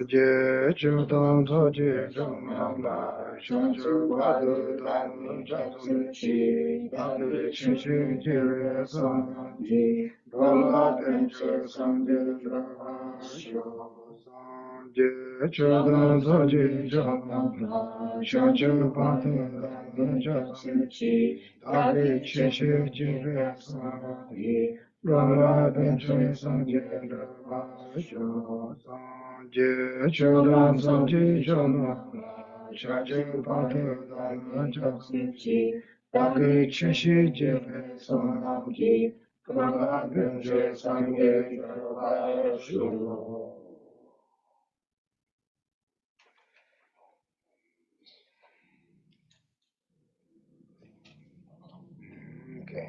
Je Chudam Soji Chumama Shunju Padu Dami Jatsu Chi Dami Chichi Jire Sanji Dwala Tenche Sanji Drava Shyo Je Chudam Soji Chumama Shunju Padu Dami Jatsu Chi Dami Chichi Jire Sanji Dwala Tenche Sanji Drava Shyo Je Chudam Sanji Choma Chaji Patu Dhamma Chaksuchi Dagi Chishi Jive Sonamji Kama Benje Sange Dharva Shuru. Okay.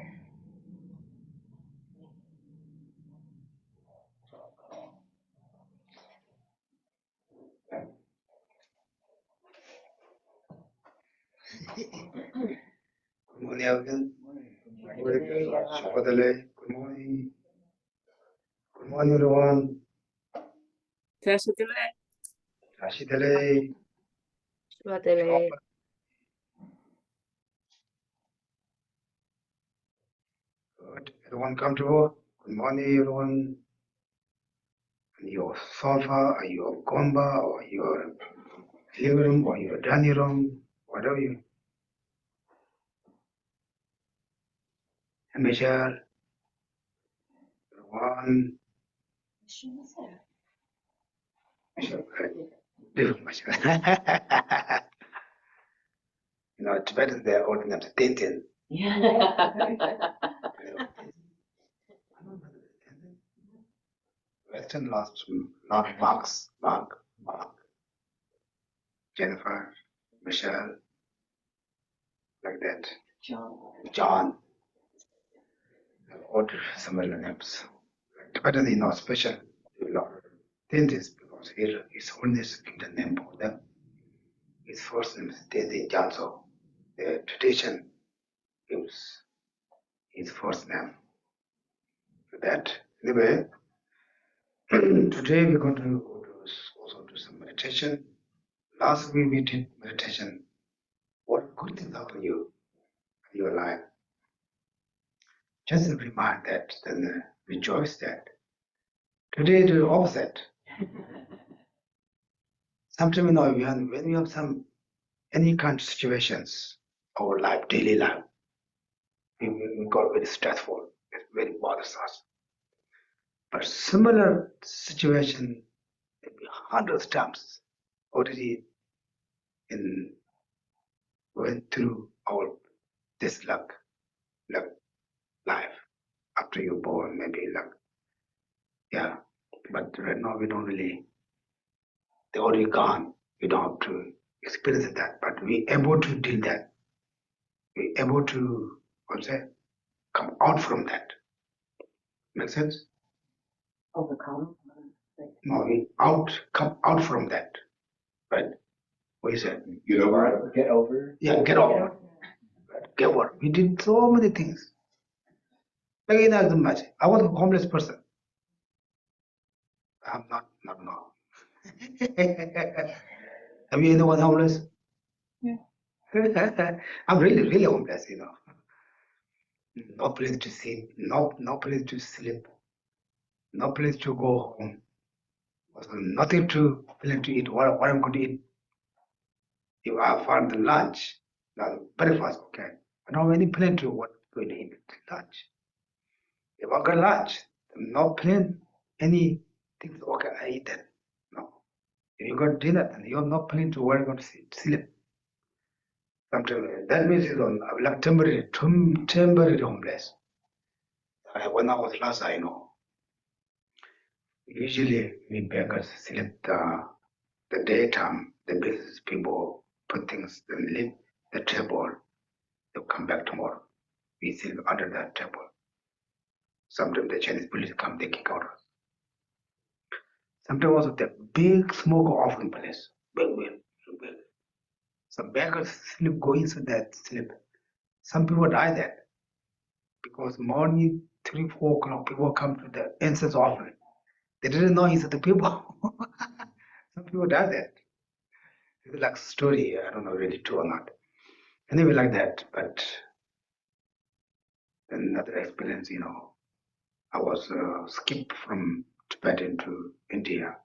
Good morning, Alvin. Shabadale. Good morning. Good morning, everyone. Rashidale. Shabadale. Good. Everyone comfortable? Good morning, everyone. Your sofa, or your gomba, or your living room, or your dining room, whatever you. Michelle, everyone. Michelle, Michelle. You know, Tibetans, they're holding up to Tintin. Western lost not Mark, Jennifer, Michelle, like that. John. Order similar names. Tibetan is not special. Tintins, because here His Holiness gives the name for them. His first name is Tintin Janso. The tradition gives his first name. That anyway, today we're going to also do some meditation. Last week we did meditation. What good things happen you in your life? Just remind that, then rejoice that. Today the opposite. Sometimes you know when we have some any kind of situations, our life, daily life, we got very stressful. It very bothers us. But similar situation, maybe hundreds of times already in went through our this luck life after you're born, maybe luck. Yeah. But right now we don't really they already gone. We don't have to experience that. But we able to deal that. We able to come out from that. Make sense? Overcome. No, come out from that. Right? What you said? Get over. Get over. Yeah, get over. Get over. We did so many things. Like in as much. I was a homeless person. I'm not now. Have you anyone homeless? Yeah. I'm really homeless, you know. No place to sit, no place to sleep, no place to go home. Nothing to plan to eat. What I'm going to eat? If I find the lunch, breakfast, okay. I don't have any plan to what going to eat lunch. If I got lunch, no plan, any things, okay, I eat that. No. If you got dinner, then you have no plan to where you're going to sleep. Sometimes that means it's on like temporary homeless. When I was last, I know. Usually we beggars sleep the daytime, the business people put things, they leave the table, they'll come back tomorrow. We sleep under that table. Sometimes the Chinese police come, they kick out us. Sometimes also the big smoke offering place, big. Some beggars sleep, go inside that sleep. Some people die there because morning 3-4 o'clock people come to the incense offering. They didn't know he's the people. people do that. It's like a story. I don't know really true or not. Anyway, like that. But another experience, I was skipped from Tibetan to India.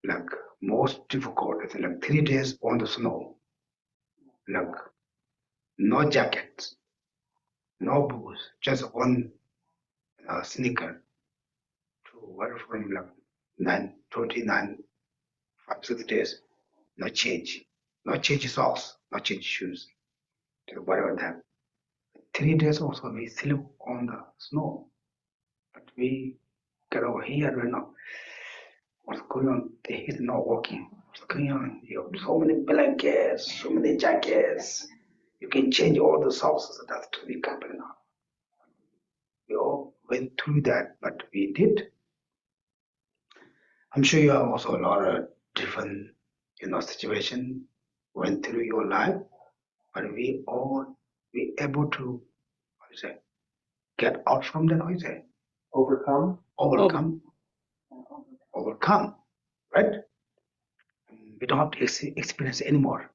Like most difficult. It's like 3 days on the snow. Like no jackets, no boots, just one sneaker to wear from like 29, 5, 6 days. No change. No change socks, no change shoes. So whatever that. 3 days also we sleep on the snow. But we get over here right now. What's going on? The heat is not working. What's going on? You have so many blankets, so many jackets. You can change all the socks. So that's to be company now. We all went through that, but we did. I'm sure you have also a lot of different, situation went through your life, but we able to, how you say, get out from that. How you say, Overcome. overcome, right? We don't have to experience anymore.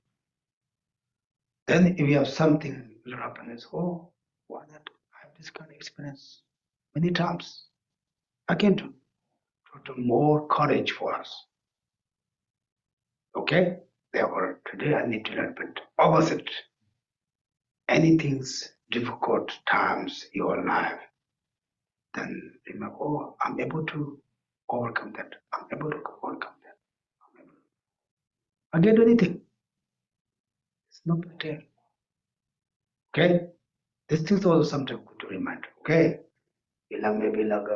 Then if you have something will happen, it's why not? I have this kind of experience many times. Again, to more courage for us. Okay? Therefore, today I need to learn, but opposite. Anything's difficult times in your life, then remember, I'm able to overcome that. I'm able to overcome that. I didn't do anything. It's no big deal. Okay? This thing's also sometimes good to remind. Okay? Maybe like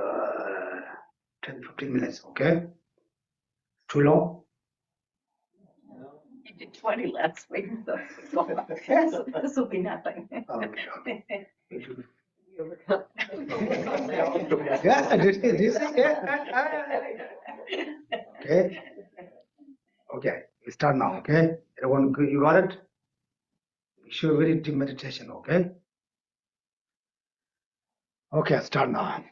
10, 15 minutes. Okay? Too long? You did 20 last week, so this will be nothing. Okay. You overcome. Yeah, this is okay. Okay, we start now. Okay, everyone, you got it? Sure, very deep meditation. Okay. Okay, start now.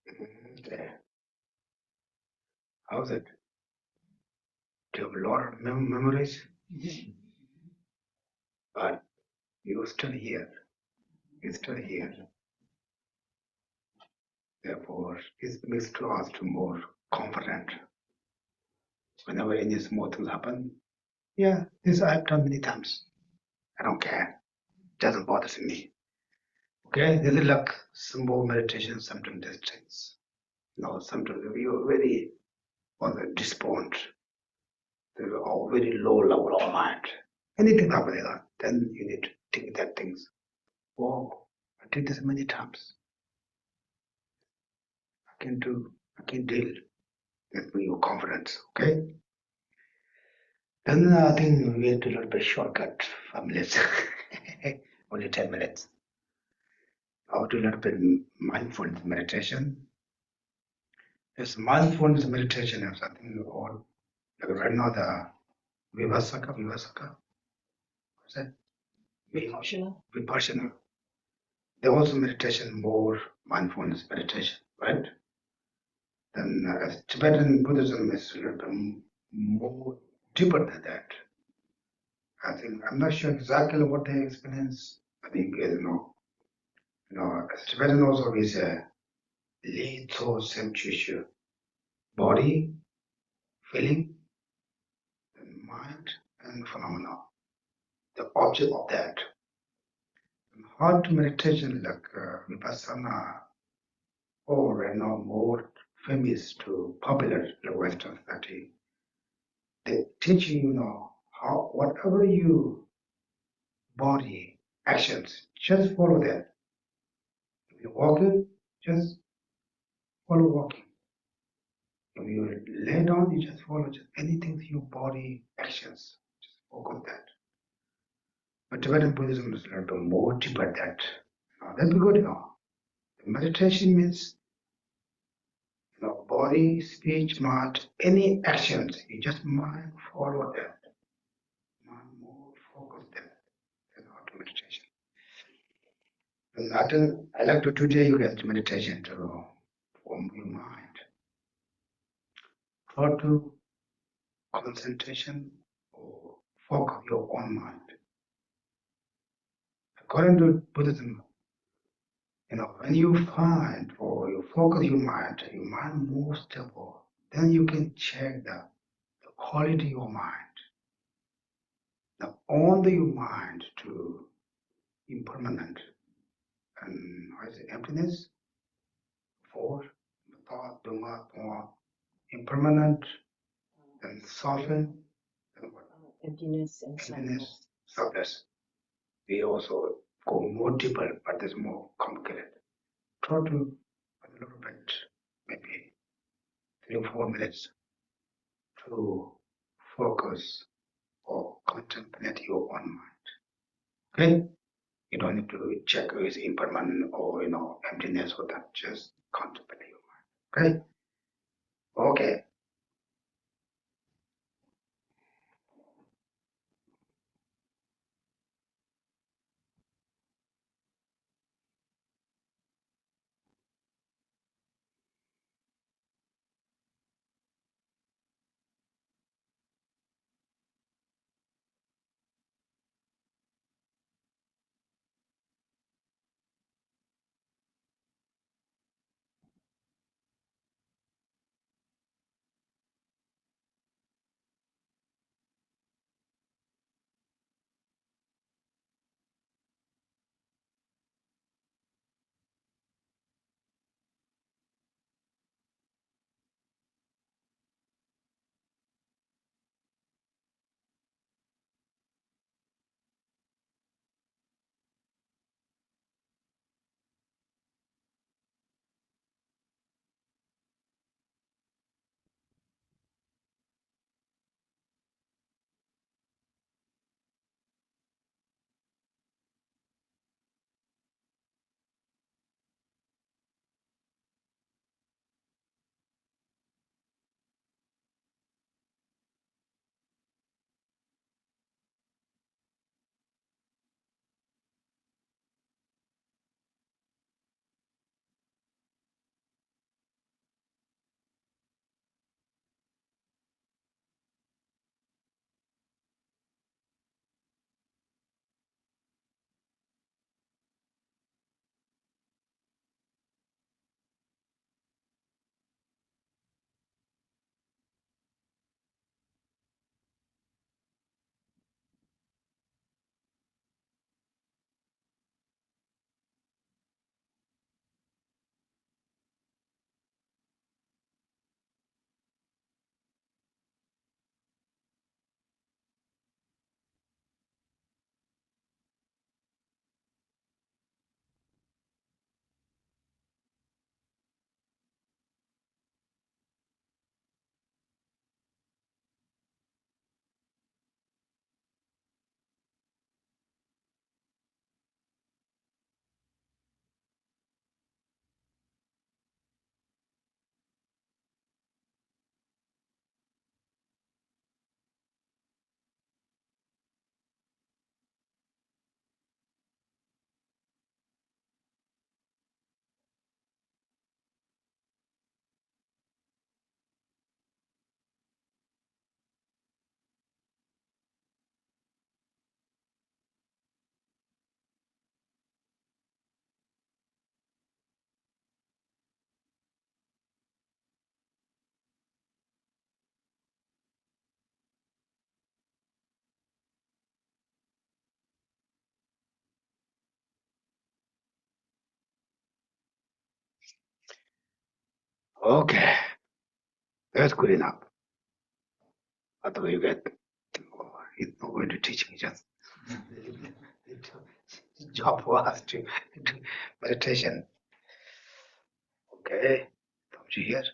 Okay. How's it? Do you have a lot of memories? But you're still here. You're still here. Therefore, it makes to us to more confident. Whenever any small things happen, yeah, this I've done many times. I don't care. Doesn't bother me. Okay, this is like simple meditation, sometimes distance. No, sometimes you're very on the despond, or very low level of mind. Anything happen like that, then you need to think that things. Oh, I did this many times. I can deal with your confidence. Okay. Then I think we get a little bit shortcut 5 minutes. Only 10 minutes. I'll do a little bit mindfulness meditation. This mindfulness meditation is something all like right now the Vivasaka. What's that? Vipassana. They also meditation more mindfulness meditation, right? Then Tibetan Buddhism is a little bit more deeper than that. I think I'm not sure exactly what they experience. I think Tibetan also is a little same tissue, body, feeling, and mind, and phenomena. The object of that. Hard meditation like Vipassana, or right now more famous to popular the Western study. They teach you, how whatever you body actions, just follow that. If you're walking, just follow walking. If you lay down, you just follow just anything your body actions. Just focus that. But Tibetan Buddhism is a little bit more deeper that. That's good. Meditation means body, speech, mind, any actions, you just mind follow that. Mind more focus that. That's how meditation. And I like to today you get meditation to form your mind. How to concentration or focus your own mind. According to Buddhism, when you find or you focus your mind more stable, then you can check the quality of your mind. Now, only your mind to impermanent and what is it, emptiness, for thought, duma, or impermanent, and soften, and what? Emptiness and Emptiness, softness. We also go more deeper, but it's more complicated. Try to a little bit, maybe 3 or 4 minutes to focus or contemplate your own mind. Okay? You don't need to check if it's impermanent or emptiness or that. Just contemplate your mind. Okay? Okay. Okay, that's good enough. Otherwise you get, he's not going to teach me, just job for us to do meditation. Okay, don't you hear?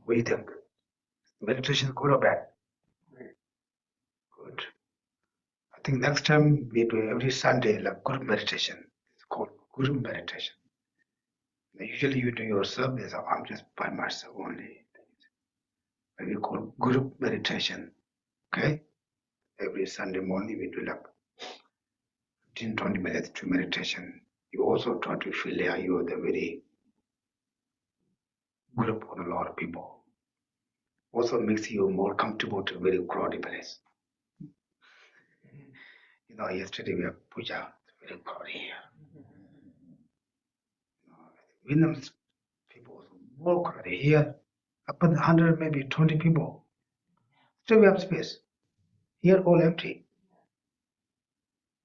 What do you think? Meditation good or bad? Good. I think next time we do every Sunday like group meditation. It's called group meditation. Usually you do yourself, yes, I'm just by myself only. We call group meditation. Okay? Every Sunday morning we do like 15, 20 minutes to meditation. You also try to feel like you're the very group of a lot of people. Also makes you more comfortable to a very crowded place. You know, yesterday we have puja, it's very crowded here. Vietnamese people was more crowded here. Up at 100, maybe 20 people. Still we have space. Here all empty.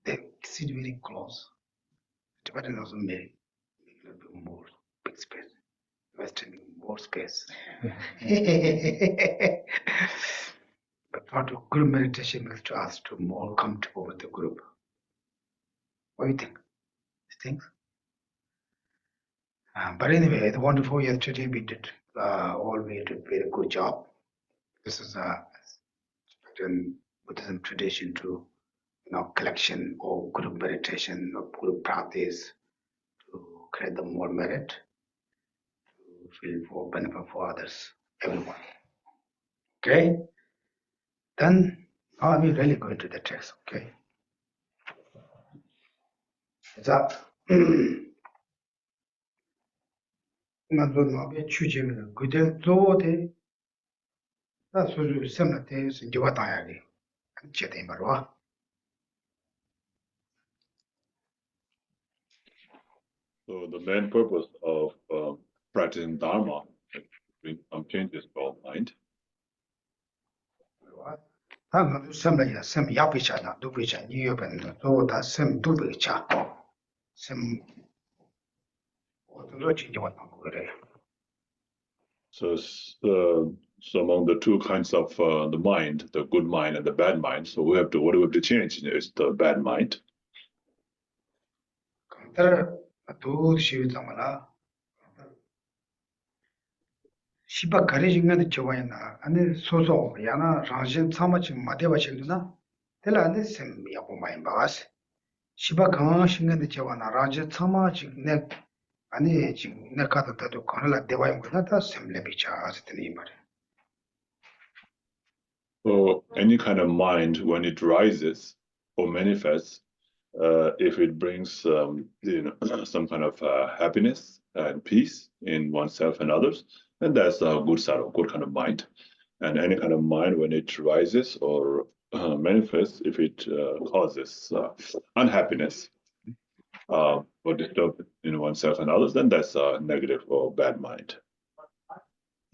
They sit very close. Tibetan also make a little bit more big space. Western more space. But for the group meditation makes us to more comfortable with the group. What do you think? Think? But anyway, it's wonderful. Yesterday we did we did a very good job. This is a Tibetan Buddhism tradition to collection or group meditation or group practice to create the more merit, to feel for benefit for others, everyone. Okay? Then are we really going to the text? Okay. 자, 나도 나비 추지는 그대 조대 나 소주 semnate sinjiwa tayari chete marwa. So the main purpose of practicing Dharma is to bring some changes to our mind. 다 나도 semnaya sem yapichana dupicha niyoben 또 다 sem dupicha sem 어떤 진지와 그래. So so among the two kinds of the mind, the good mind and the bad mind. So what do we have to change is the bad mind. 그들 또 시위다마나 시바 가리징가는 저와이나 아니 소소 야나 라진 참아치 마대바신도나 텔라네 셈 야고 많이 봐스 시바 강신가는 저와나 라진 참아치 내 아니 지금 내 가다도 가라 대와인 거다 셈레비차 아스트니 말이야. So any kind of mind, when it rises or manifests, if it brings some kind of happiness and peace in oneself and others, then that's a good side of good kind of mind. And any kind of mind, when it rises or manifests, if it causes unhappiness or disturb in oneself and others, then that's a negative or bad mind.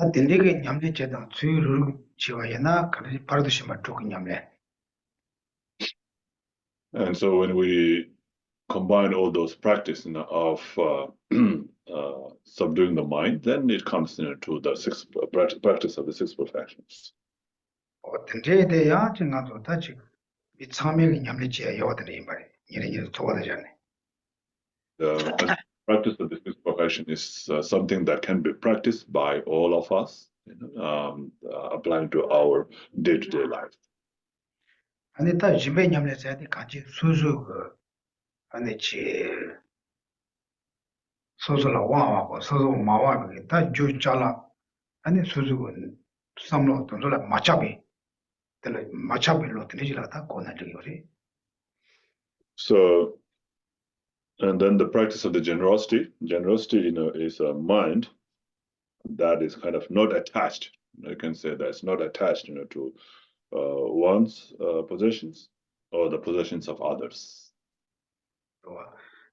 딜리게 냠네 제다 주의를 지와이나 가리 파르드시마 쪽 냠네. And so when we combine all those practices of subduing the mind, then it comes into the practice of the six perfections. 어떤데 대야 지나도 다지 이 참여가 냠네지야 요더니 말이 이래 좋아하잖아. The practice of the six perfection is something that can be practiced by all of us, applying to our day-to-day life. 아니 다 집에 냠네서야 같이 수수 그 아니 지 소소라 와와고 소소 마와고 다 주잘라 아니 수수고 삼로 돈라 마차비 들 마차비로 드리지라다 고나들이 요리. So, and then the practice of the generosity. Generosity, is a mind that is kind of not attached. You can say that it's not attached, to one's possessions or the possessions of others.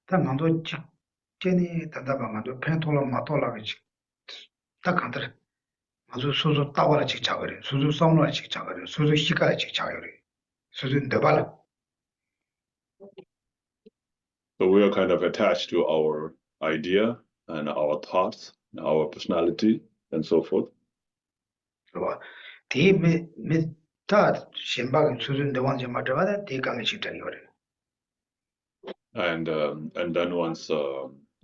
다 만도 직전에 다다방도 펜톨로 마톨라가 딱 간다. 아주 소소 따와라 직자거래. 소소 썸로라 직자거래. 소소 시가라 직자거래. 소소 너발. So we are kind of attached to our idea and our thoughts, our personality, and so forth. 그거 뒤밑다 심박 수준 대왕제 맞아봐야 뒤강에 식전이 그래. And then one's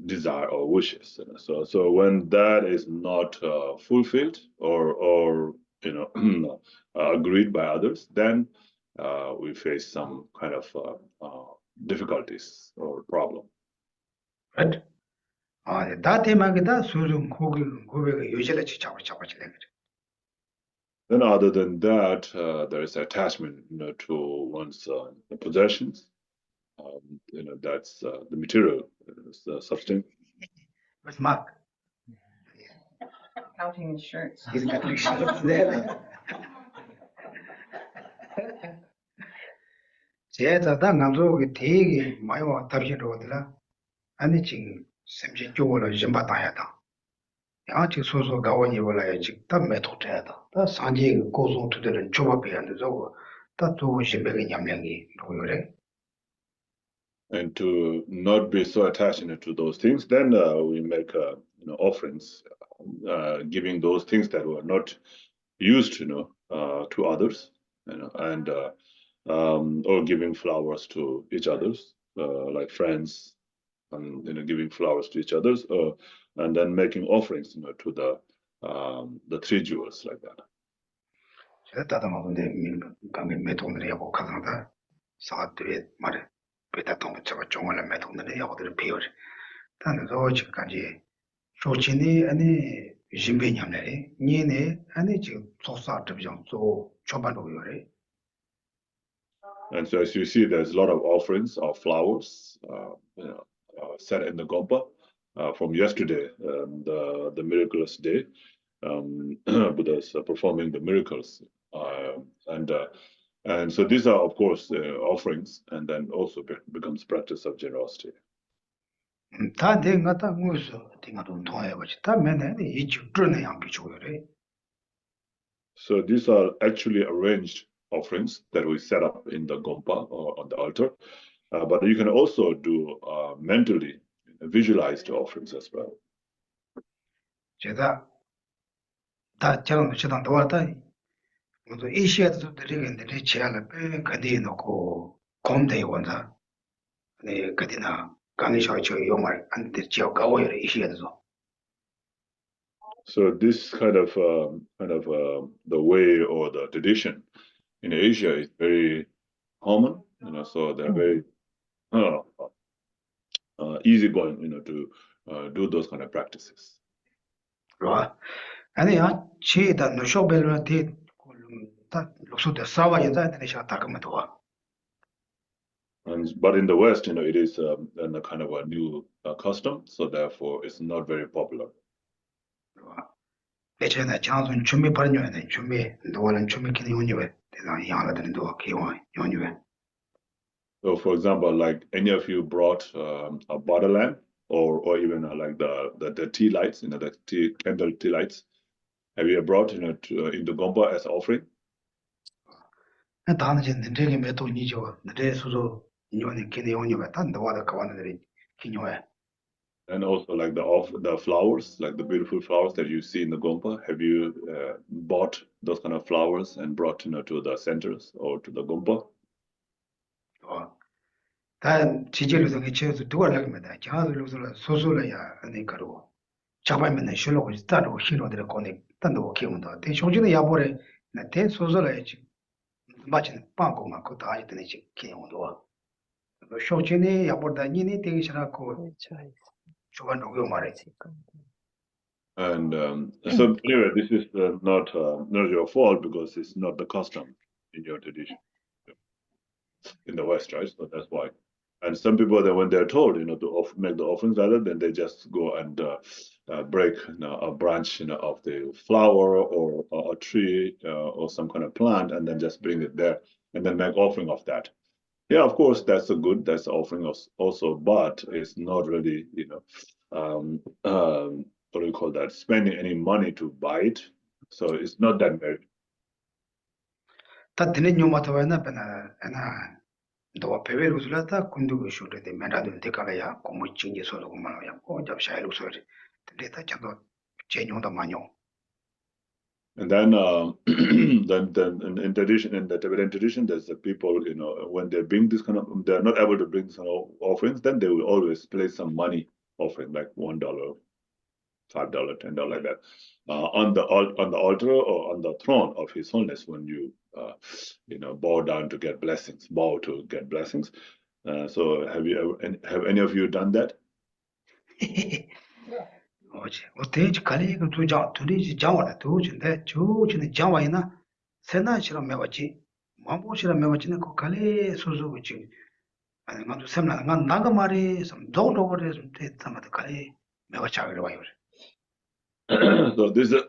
desire or wishes. So when that is not fulfilled or agreed by others, then we face some kind of difficulties or problem. Right? 다 대만이다 수준 고백의 요절을 잡아치려 그래. Then other than that, there is attachment, to one's possessions. That's the material substance. Where's Mark? Counting his shirts. He's got big shirts there. 제가 다 남쪽에 되게 많이 와 답신을 얻으라. 아니 지금 샘지 쪽으로 좀 받아야다. 야 지금 소소 가원이 올라야 지금 다 매도돼야다. 다 산지 고송 투들은 조합해야 되고 다 두고 심백한 양량이 그래. And to not be so attached to those things, then we make offerings, giving those things that were not used, to others, and or giving flowers to each others, like friends, and giving flowers to each others, and then making offerings, to the three jewels, like that. 제가 다들 근데 강에 매도들이 하고 가상다 사들이 말해. 배다통 저거 종을 매도들이 하고들 배워. 단도 지금까지 조진이 아니 신변념래 니네 아니 지금 소사 접종 또 초반으로 요래. And so, as you see, there's a lot of offerings of flowers, set in the Gompa from yesterday, the miraculous day. Buddha's performing the miracles, and so these are, of course, offerings, and then also becomes practice of generosity. 다 내가 다 무서 띵아도 통해가지 다 맨날 이 집주는 양비 줘요래. So these are actually arranged offerings that we set up in the Gompa or on the altar, but you can also do mentally visualized offerings as well. 제가 다 저런 시당 도왔다. 모두 이 시에도 드리겠는데 제안을 빼 그뒤에 놓고 검대에 원사. 네 그디나 강의셔 저 용말 안돼 지어 가오요 이 시에도. So this kind of the way or the tradition in Asia is very common, so they're very easygoing, to do those kind of practices. right? 아니야, 지다 노쇼벨한테 다 loksote sawa yenda ne sha takamado wa. But in the West, it is a kind of a new custom, so therefore it's not very popular. 배전에 장선 준비 버려야 준비 너는 준비 기능 요니에 대상 양라든 도 기원 요니에. So, for example, like any of you brought a butter lamp, or even like the tea lights, the candle tea lights, have you brought into Gompa as offering? 다는 이제 내게 매도 니죠. 내 수도 요니 기능 요니에 단도 와다 가와는 기능에. And also like the flowers, like the beautiful flowers that you see in the Gompa, have you bought those kind of flowers and brought to the centers or to the Gompa? 단 지질로서 개체에서 두어라입니다. 자들로서 소소라야 아니 가로. 잡아면은 실로 따로 신호들을 꺼내 단도 키운다. 대쇼진의 야보래 내 소소라야지. 맞는 빵고만 그것도 아직 되는지 기능도. 쇼진의 야보다 니네 되게 싫어하고 저건 누구 말해. And so anyway, this is not your fault because it's not the custom in your tradition in the West, right? So that's why. And some people, that when they're told, to make the offerings rather, then they just go and break a branch, of the flower or a tree or some kind of plant, and then just bring it there and then make offering of that. Yeah, of course, that's that's offering also, but it's not really, what do you call that? Spending any money to buy it, so it's not that merit. 다 되는 요마도 왜나 하나 너와 배회를 웃으려다 군두고 쇼를 때 메라도 데칼이야 공무 징계 소로 말이야 고잡 샤이로 소리 데이터 잡도 제용도 많이요. And then, then in tradition, in the Tibetan tradition, there's the people, when they bring this kind of, they're not able to bring this kind of offerings, then they will always place some money offering, like $1, $5, $10, like that, on the altar or on the throne of His Holiness when you, bow down to get blessings, bow to get blessings. So have any of you done that? 어제 어때지 가리 그 두자 둘이 자와다 두진데 주진의 자와이나 세나시로 매웠지 마보시로 매웠지는 그 가리 소소지 아니 나도 샘나 난 나가 말이 좀 도도거려 좀 됐다마다 가리 매워차기로 와요. So this is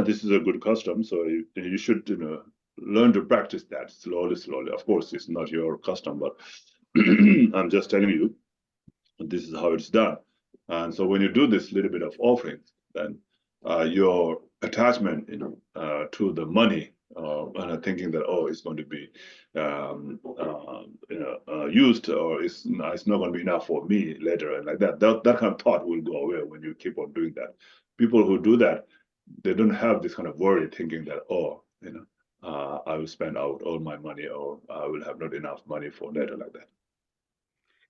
this is a good custom. So you should learn to practice that slowly. Of course, it's not your custom, but I'm just telling you this is how it's done. And so when you do this little bit of offerings, then your attachment, to the money, and thinking that it's going to be, used, or it's not going to be enough for me later, and like that. That kind of thought will go away when you keep on doing that. People who do that, they don't have this kind of worry, thinking that I will spend out all my money, or I will have not enough money for later, like that.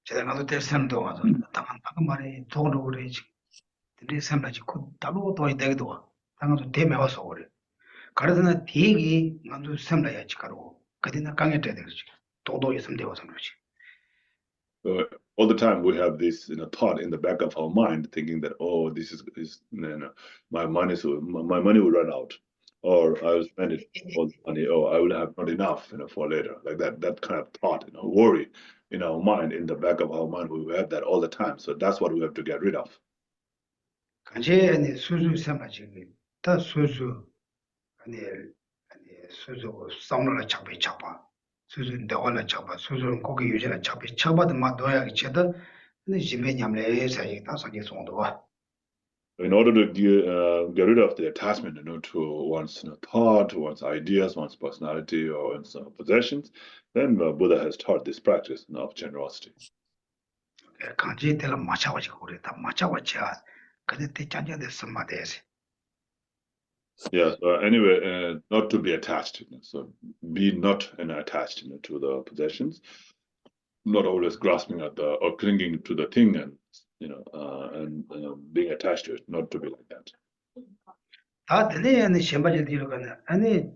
제가 나도 대선도 와서 당한 나가 말이 도로 그래지. 근데 샘나지 그 따로 또 되기도 당도 대매 와서 그래. 가르드나 대기 나도 샘나야지 가로. 그때나 강에 때 되지. 도도 있으면 되어서 그러지. All the time we have this thought in the back of our mind, thinking that this is my money will run out, or I will spend it all the money, or I will have not enough for later, like that kind of thought, worry in our mind, in the back of our mind. We have that all the time, so that's what we have to get rid of. 간제 아니 수수 샘나지. 다 수수 아니 수수 싸움을 잡이 잡아. 수수 대화를 잡아. 수수 고기 유지를 잡이 잡아도 막 넣어야 되다. 근데 집에 냠래 사이 다 사기 송도 와. In order to get rid of the attachment, to one's thought, one's ideas, one's personality, or one's possessions, then Buddha has taught this practice of generosity. 간제 때를 맞춰가지고 그래. 다 맞춰가지고. 근데 대장자들 선마대세. Yes. Anyway, not to be attached. So be not attached, to the possessions, not always grasping at or clinging to the thing, and being attached to it. Not to be like that. 다 들리는 셴바질 뒤로 가네. 아니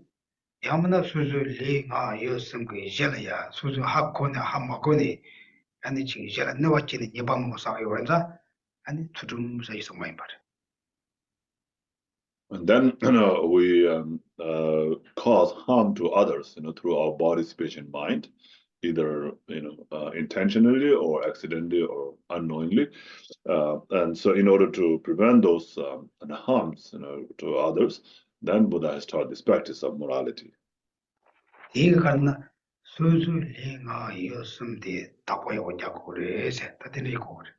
야무나 수수 리가 요즘 그 이제야 수수 학고나 한마고니 아니 지금 이제 너와치는 예방 못 사요 그런자 아니 투tum서 있어 많이 말. And then we cause harm to others, through our body, speech, and mind, either intentionally or accidentally or unknowingly. And so, in order to prevent those harms, to others, then Buddha has taught this practice of morality. 이거 가나 수수 리가 요즘데 답고요 온다고 그래서 다 들리고 그래.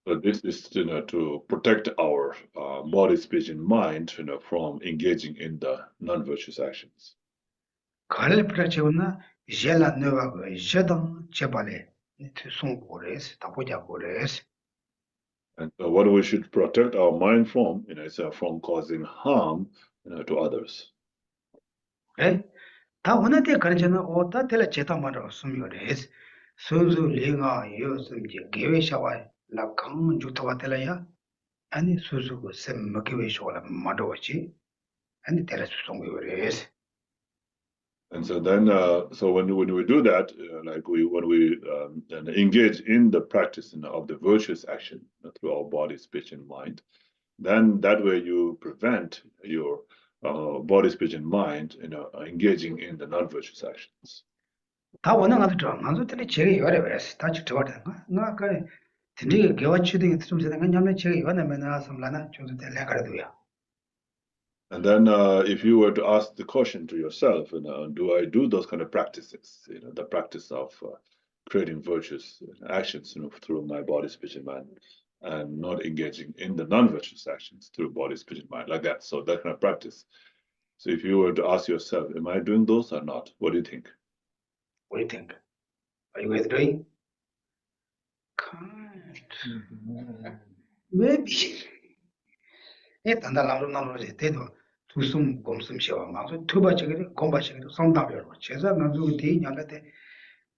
But this is to protect our body, speech, and mind from engaging in the non-virtuous actions. 가를 프라치오나 젤라 너와가 제당 제발에 송고레스 답고자고 그래서 And what we should protect our mind from, is from causing harm to others. 그래? 다 원한테 가르치는 오다 텔레 제타마로 숨요레스 수수 리가 요즘지 계획샤와 나 강문 주타와 텔레야 아니 수수고 셈 먹기위해서라 마도지 아니 텔레스 송요레스 And so then, so when we do that, like when we engage in the practice of the virtuous action through our body, speech, and mind, then that way you prevent your body, speech, and mind, engaging in the non-virtuous actions. 다 원하는 거 안서 텔레 제게 요레스 다 지도하다 나 그래 진짜 개와치도 좀 세는 건 냠내 제게 요나면 나섬라나 좀 텔레 가르도야 And then, if you were to ask the question to yourself, do I do those kind of practices? The practice of creating virtuous actions, through my body, speech, and mind, and not engaging in the non-virtuous actions through body, speech, and mind, like that. So that kind of practice. So if you were to ask yourself, am I doing those or not? What do you think? What do you think? Are you guys doing? Can't. Maybe. 단다 나로 대도 두숨 곰숨 쉬어 막서 투바치기 곰바치기 성답이로 제가 나도 대이 냐는데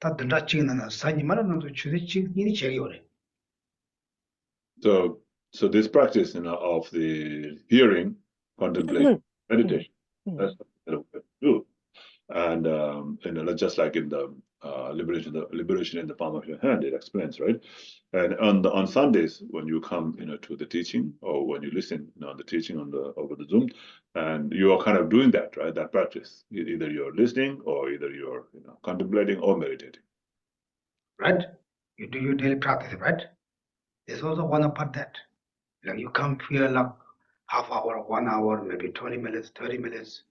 다 든다 찍는 사니 말은 주지 찍니 제기 오래. So this practice, of the hearing, contemplation, meditation, that's what we do. And just like in the liberation in the palm of your hand, it explains, right? And on Sundays, when you come, to the teaching, or when you listen, the teaching over the Zoom, and you are kind of doing that, right? That practice. Either you're listening, or either you're, contemplating or meditating. Right? You do your daily practice, right? There's also one part that. Like you come here like half hour, 1 hour, maybe 20 minutes, 30 minutes.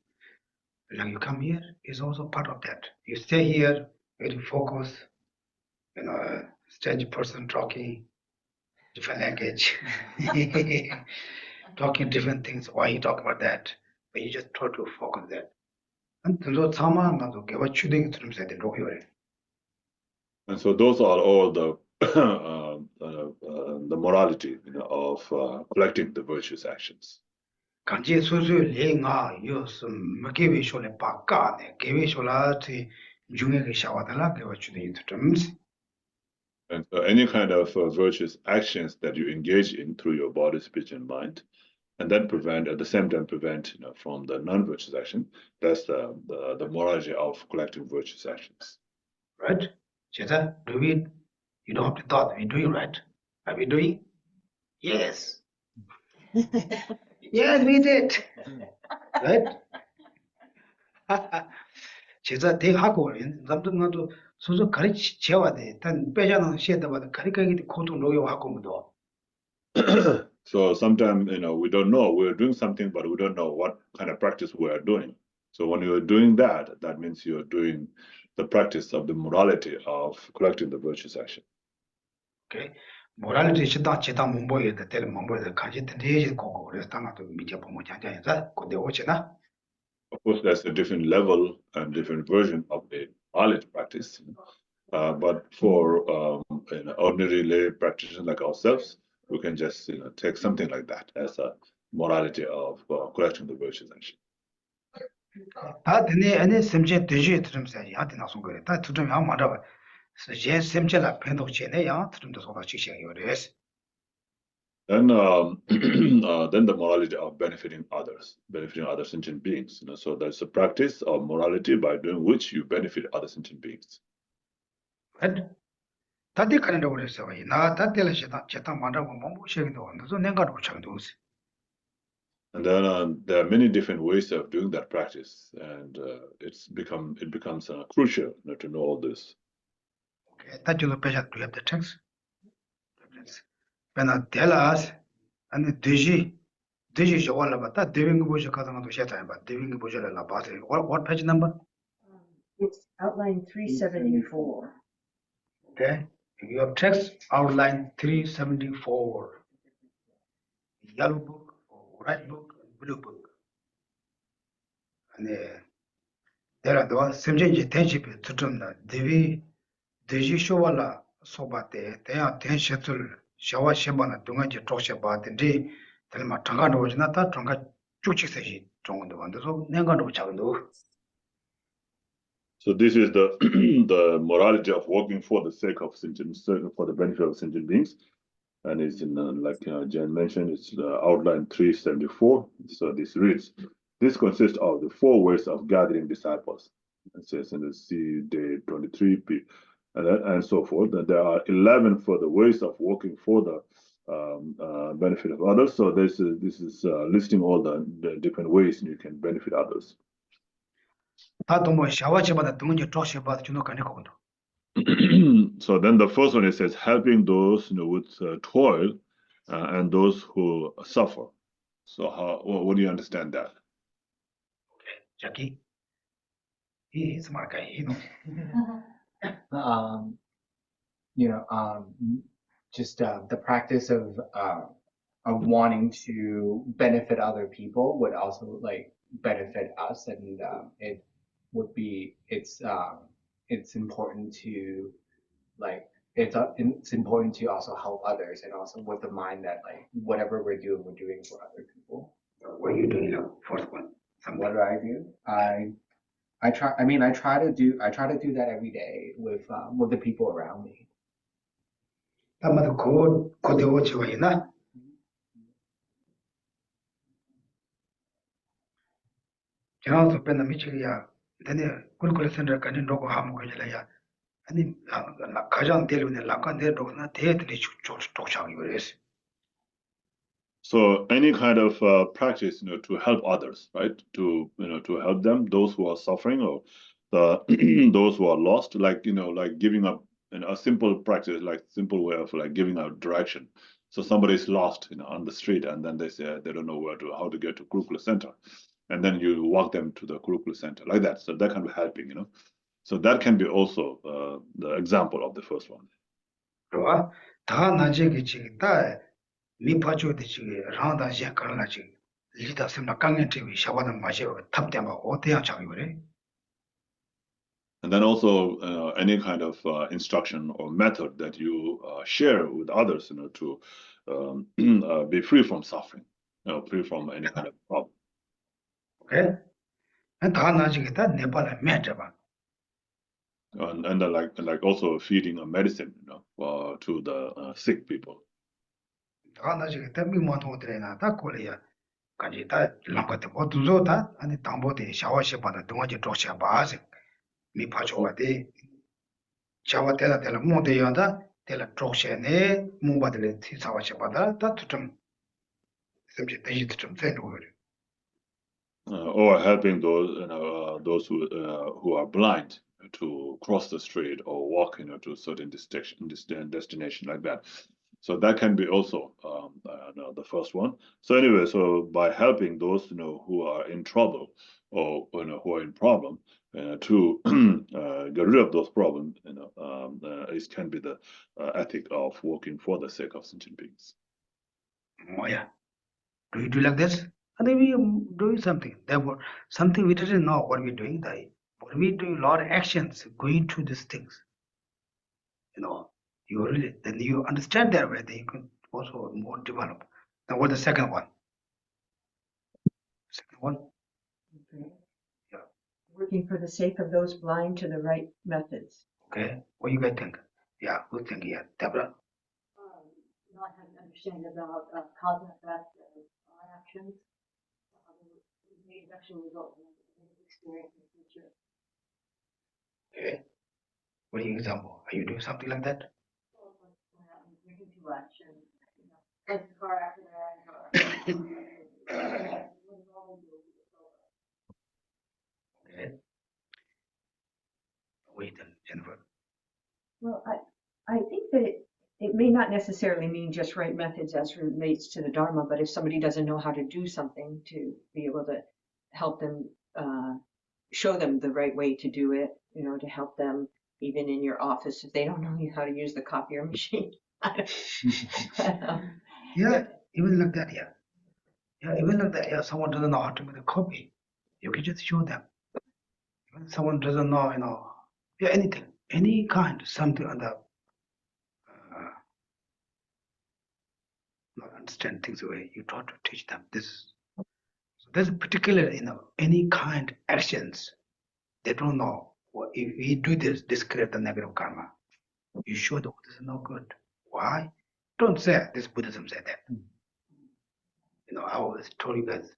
Like you come here is also part of that. You stay here, very focus, strange person talking, different language, talking different things. Why you talk about that? But you just try to focus that. And so And so those are all the the morality, of collecting the virtuous actions. 간지 소소 레가 요스 마케베 쇼레 바까네 게베 쇼라티 중에게 샤와달라 게와 주된 terms. And any kind of virtuous actions that you engage in through your body, speech, and mind, and then at the same time prevent, from the non-virtuous action. That's the morality of collecting virtuous actions. Right? Cheta, do we? You don't have to thought. We doing right? Are we doing? Yes. Yes, we did. Right? 제가 대하고 남들도 소소 가르치 채워야 돼. 단 빼자는 시에다가 가르치기 고통 노여하고 뭐도. So sometimes, we don't know we're doing something, but we don't know what kind of practice we are doing. So when you're doing that, that means you're doing the practice of the morality of collecting the virtuous action. Okay. Morality 시다 제다 몸보에 때 몸보에 가지 되게 고고 그래서 당아도 미제 보면 장장에서 고대 오지나. Of course, there's a different level and different version of the knowledge practice. But for an ordinary lay practitioner like ourselves, we can just take something like that as a morality of collecting the virtues action. 다 되네 안에 semje 되지 들음사지 하든 나선 거래. 다 두점 양 말아. 제 sem제라 펜독체네 양 들음도 소다 직시하기 어려스. Then, then the morality of benefiting others sentient beings. So there's a practice of morality by doing which you benefit other sentient beings. Right? 다들 가는다고 그랬어. 나 다들 제타 말하고 뭐 시행도 그래서 내가 도착도 없어. And then there are many different ways of doing that practice, and it becomes crucial to know all this. Okay, that you better to have the text. When I tell us and Diji is all about that doing bush Kazan to Sheta, but doing bush la battery. What page number? It's outline 374. Okay, you have text outline 374. Yellow book, red book, blue book. And there are the same tenship to them that Devi Deji Showala Sobate, they are ten shetul Shawa Shebana Dungaji Toshabat, and they tell my Tangano was not that Tonga Chuchi Tonga the one, so Nangano Chando. So this is the the morality of working for the sake of for the benefit of sentient beings, and it's in like Jen mentioned, it's outline 374. So this reads: this consists of the 4 ways of gathering disciples. It says in the C day 23p, and so forth. That there are 11 for the ways of working for the benefit of others. So this is listing all the different ways you can benefit others. So then the first one, it says helping those with toil and those who suffer. So what do you understand that? Okay, Jackie. He is my guy, just the practice of wanting to benefit other people would also like benefit us, and it would be it's important to like it's important to also help others, and also with the mind that like whatever we're doing for other people. What are you doing now? Fourth one. What do? I try. I mean, I try to do that every day with the people around me. 아마도 고대 오치가 있나? 저도 맨날 미치기야. 근데 꿀꿀 센터 가는 로고 하면 그래야. 아니 가장 대로는 라간 대로나 대들이 쪽쪽이 그랬어. So any kind of practice, to help others, right? To to help them, those who are suffering or those who are lost, like like giving up, a simple practice, like simple way of like giving out direction. So somebody is lost, on the street, and then they say they don't know how to get to Kurukulla center, and then you walk them to the Kurukulla center, like that. So that can be helping, So that can be also the example of the first one. 그와 다 나제게 지다 미파조데 지게 라운다 제카라 지 리다 sem나 강연 TV 샤바는 마셔 탑대마 어때야 자기 그래. And then also any kind of instruction or method that you share with others, to be free from suffering, free from any kind of problem. Okay? 다 나지겠다 네발에 매져봐. And then like also feeding a medicine, to the sick people. 다 나지겠다 미모도 되나 다 꼴이야. 간지 다 랑거데 모두조다 아니 당보데 샤워시 받아 동아지 쪽샤 바지 미파조와데 샤워데다 될 모데야다 될 쪽샤네 무바들 티사와시 받아 다 투점 샘지 대지 좀 되는 거예요. Or helping those who are blind to cross the street or walk, to a certain destination like that. So that can be also the first one. So anyway, so by helping those who are in trouble or who are in problem to get rid of those problems, it can be the ethic of working for the sake of sentient beings. Oh yeah. Do you do like this? And then we are doing something. Therefore, something we didn't know what we're doing. But we do a lot of actions going through these things. You really then you understand that way, then you can also more develop. Now what's the second one? Second one? Okay. Yeah. Working for the sake of those blind to the right methods. Okay. What you guys think? Yeah, who think? Yeah, Deborah? Not having understanding about cause and effect of our actions, may actually result in a experience in the future. Okay. What are your example? Are you doing something like that? Well, like when I'm drinking too much and get the car after that, or Okay. Wait, Jennifer. Well, I think that it may not necessarily mean just right methods as relates to the Dharma, but if somebody doesn't know how to do something, to be able to help them, show them the right way to do it, to help them even in your office if they don't know how to use the copier machine. Yeah, even like that, yeah. Yeah, even like that, yeah, someone doesn't know how to make a copy. You can just show them. When someone doesn't know, yeah, anything, any kind, something on the not understand things the way you try to teach them this. So there's particular, any kind actions they don't know. Well, if we do this create the negative karma. You show them this is not good. Why? Don't say this Buddhism said that. I always told you guys,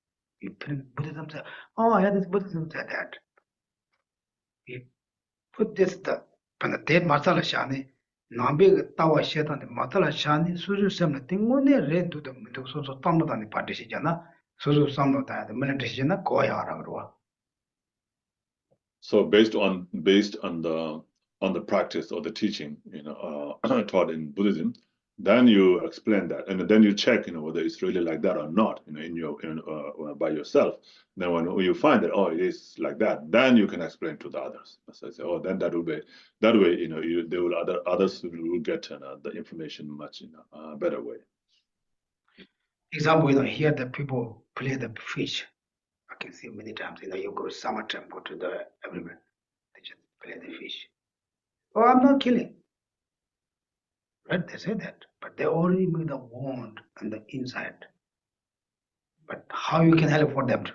Buddhism said, oh yeah, this Buddhism said that. We put this the masala shani, nambe tawa shetani matala shani, suju samna tingone re do the so tamadani partisijana, suju samna the military koya ragrua. So based on the practice or the teaching, taught in Buddhism, then you explain that, and then you check, whether it's really like that or not, by yourself. Then when you find that, oh, it is like that, then you can explain to the others. So I say, oh, then that will be that way. Others will get the information much in a better way. Example, here the people play the fish. I can see many times, you go summertime, go to the everywhere, they just play the fish. Oh, I'm not killing. right? They say that, but they already made the wound on the inside. But how you can help for them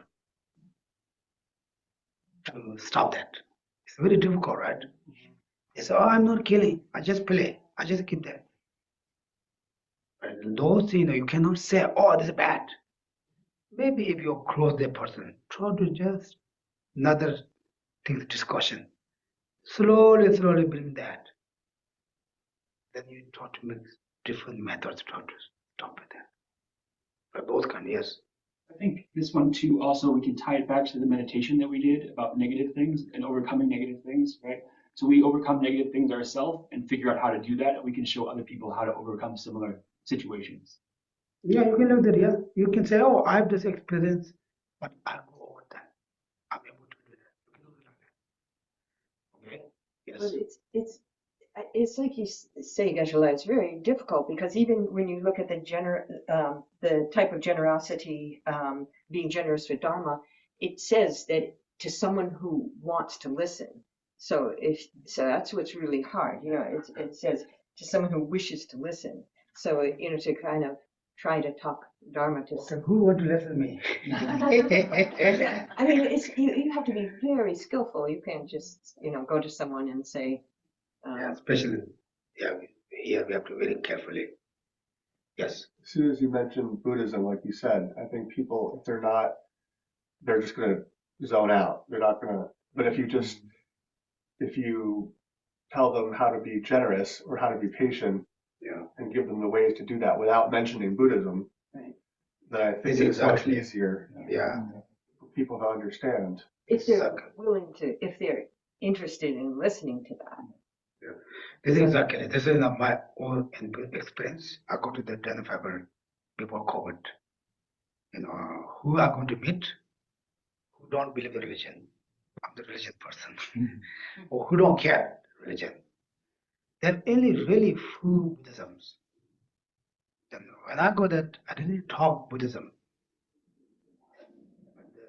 to stop that? It's very difficult, right? They say, oh, I'm not killing. I just play. I just keep that. But those, you cannot say, oh, this is bad. Maybe if you close the person, try to just another thing, discussion. Slowly, slowly bring that. Then you try to make different methods to stop with that. But both can, yes. I think this one too, also we can tie it back to the meditation that we did about negative things and overcoming negative things, right? So we overcome negative things ourselves and figure out how to do that, and we can show other people how to overcome similar situations. Yeah, you can look that, yeah. You can say, oh, I have this experience, but I'll go over that. I'm able to do that. You can look it like that. Okay? But Yes. it's like you say, Geshe, it's very difficult because even when you look at the type of generosity, being generous with Dharma, it says that to someone who wants to listen. So that's what's really hard. It says to someone who wishes to listen. So to kind of try to talk Dharma to So who want to listen to me? I mean, you have to be very skillful. You can't just go to someone and say. Yeah, especially, yeah, here we have to very carefully. Yes. As soon as you mentioned Buddhism, like you said, I think people, if they're not, they're just going to zone out. They're not going to, but if you tell them how to be generous or how to be patient, Yeah. and give them the ways to do that without mentioning Buddhism, Right. then I think it's much Exactly. easier Yeah. for people to understand. If they're Exactly. willing to, if they're interested in listening to that. Yeah. This is exactly. This is my own experience. I go to the Dana Fiber before COVID. Who are going to meet who don't believe in religion. I'm the religious person. Or who don't care religion. There are only really few Buddhisms. Then when I go that, I didn't talk Buddhism. But the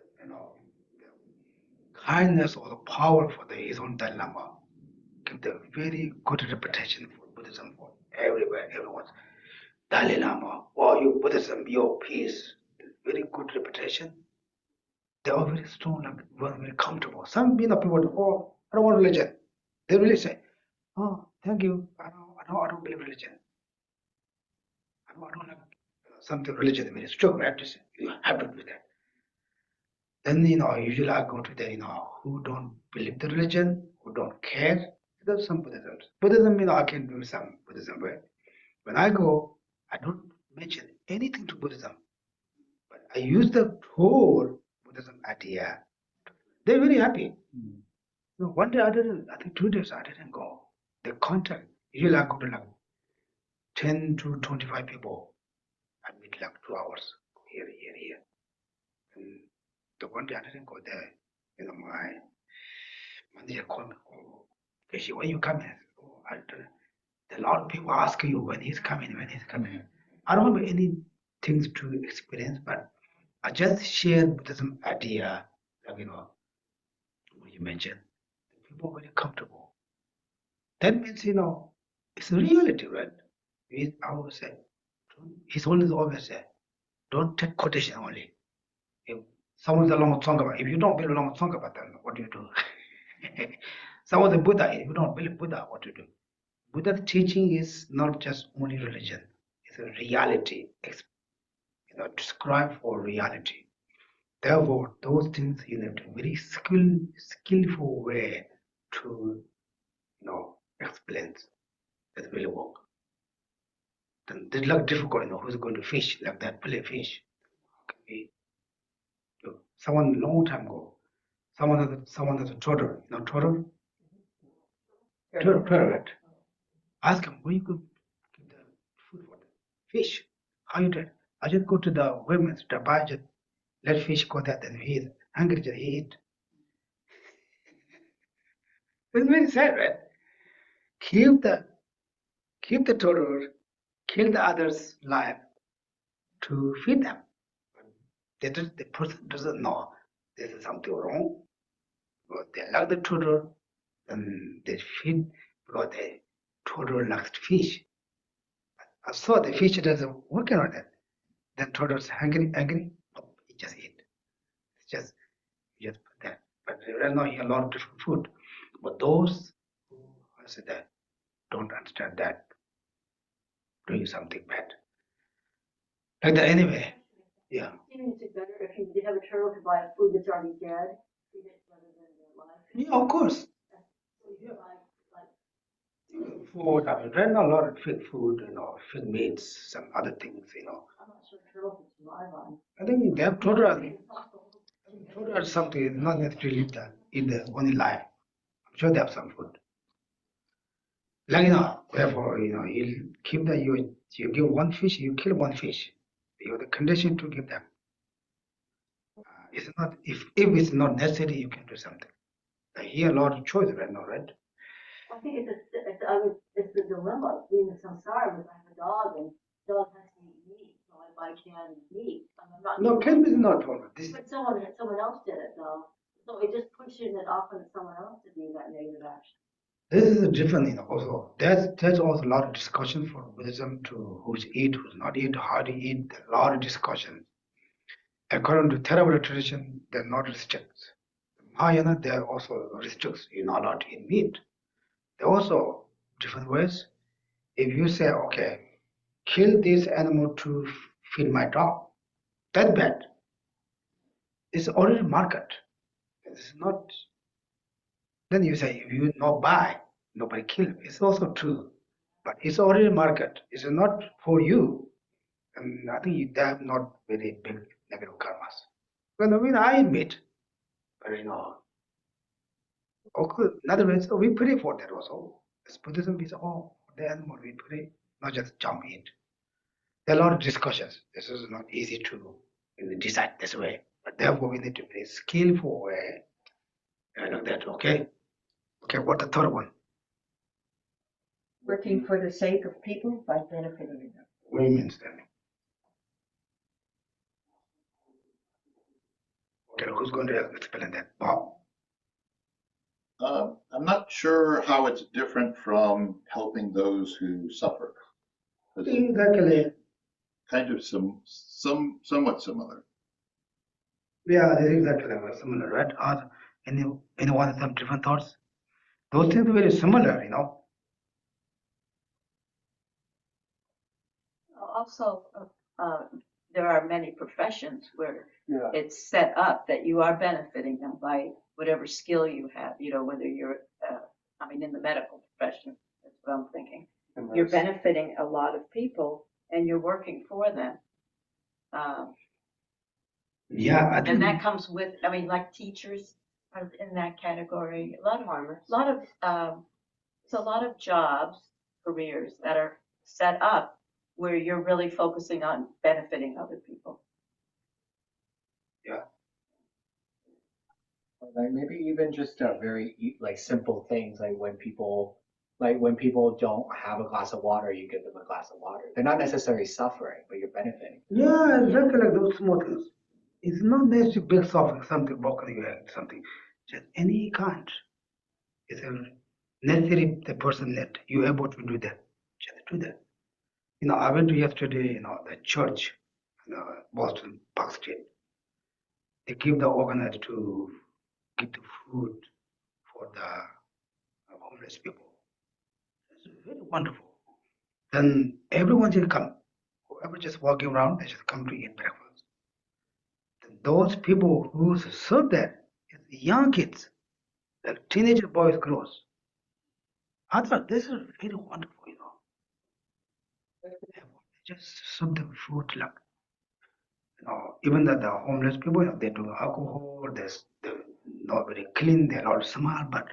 kindness or the power for his own Dalai Lama give the very good reputation for Buddhism for everywhere, everyone. Dalai Lama, oh, you Buddhism, your peace, very good reputation. They are very strong, like very comfortable. Some people, oh, I don't want religion. They really say, oh, thank you. I don't believe religion. I don't have something religion very strict practice. You have to do that. Then usually I go to the who don't believe the religion, who don't care. There's some Buddhism. Buddhism, I can do some Buddhism, but when I go, I don't mention anything to Buddhism. But I use the whole Buddhism idea. They're very happy. One day I didn't, I think 2 days I didn't go. The contact, usually I go to like 10 to 25 people. I meet like 2 hours, here. And the one day I didn't go there. My manager called me, oh, Geshe, when you coming? Oh, a lot of people ask you when he's coming. I don't have any things to experience, but I just share Buddhism idea, like what you mentioned. People are very comfortable. That means it's a reality, right? I always say, he's always say, don't take quotation only. If someone's a Lama Tsongkhapa, if you don't believe Lama Tsongkhapa, then what do you do? Someone's a Buddha, if you don't believe Buddha, what do you do? Buddha's teaching is not just only religion; it's a reality. Describe for reality. Therefore, those things you have to very skillful way to explain. That will work. Then it's like difficult, who's going to fish like that, play fish. Okay. Someone long time ago, someone has a turtle, turtle, right? Ask him where you could get the food for the fish. How you did? I just go to the women's to buy just let fish go there, then he is hungry, just he eat. It's very sad, right? Keep the turtle, kill the other's life to feed them. The person doesn't know there's something wrong. But they like the turtle, then they feed because the turtle likes fish. I saw the fish doesn't working on it. Then turtle's angry, he just eat. It's just put that. But there are not a lot of different food. But those who say that don't understand that doing something bad. Like that anyway. Yeah. Even is it better if you have a turtle to buy a food that's already dead, feed it rather than alive? Yeah, of course. So you buy like Food, I mean, there are a lot of fake food, fake meats, some other things, I'm not sure turtle can survive on. I think they have told us something, not necessarily that in the only life. I'm sure they have some food. Like, therefore, you keep that you give one fish, you kill one fish. You have the condition to give them. It's not if it's not necessary, you can do something. I hear a lot of choice right now, right? I think it's the dilemma being a samsara with I have a dog and dog has to eat meat, so I buy canned meat. I'm not. No, can is not problem. But someone else did it though, so it just pushes it off on someone else to do that negative action. This is a different, also. There's also a lot of discussion for Buddhism to who's eat, who's not eat, how to eat, a lot of discussion. According to Theravada tradition, they're not restricts. Mahayana, they're also restricts. You're not allowed to eat meat. There are also different ways. If you say, okay, kill this animal to feed my dog, that's bad. It's already market. It's not. Then you say, if you not buy, nobody kill. It's also true. But it's already market. It's not for you. And I think they have not very big negative karmas. Well, I admit, but okay, another way, so we pray for that also. As Buddhism is all the animal we pray, not just jump in. There are a lot of discussions. This is not easy to decide this way. But therefore, we need to be skillful way. Like that, okay? Okay, what the third one? Working for the sake of people by benefiting them. What do you mean, Stanley? Okay, who's going to explain that? Bob? I'm not sure how it's different from helping those who suffer. It's Exactly. kind of somewhat similar. Yeah, they're exactly similar, right? Or anyone have some different thoughts? Those things are very similar. Also, there are many professions where Yeah. it's set up that you are benefiting them by whatever skill you have, whether you're, in the medical profession, that's what I'm thinking. And You're that's- benefiting a lot of people and you're working for them. Yeah, I think. And that comes with, like teachers are in that category. A lot of jobs, careers that are set up where you're really focusing on benefiting other people. Yeah. Like maybe even just very simple things like when people don't have a glass of water, you give them a glass of water. They're not necessarily suffering, but you're benefiting. Yeah, exactly like those small things. It's not necessarily big suffering, something broken your head, something. Just any kind. It's a necessary the person that you're able to do that. Just do that. I went to yesterday, the church, Boston, Park Street. They give the organizer to give the food for the homeless people. It's very wonderful. Then everyone should come. Whoever just walking around, they should come to eat breakfast. Then those people who serve that, young kids, like teenager boys, girls. I thought this is very wonderful. Just serve them food like even the homeless people, they do alcohol, they're not very clean, they're not smart, but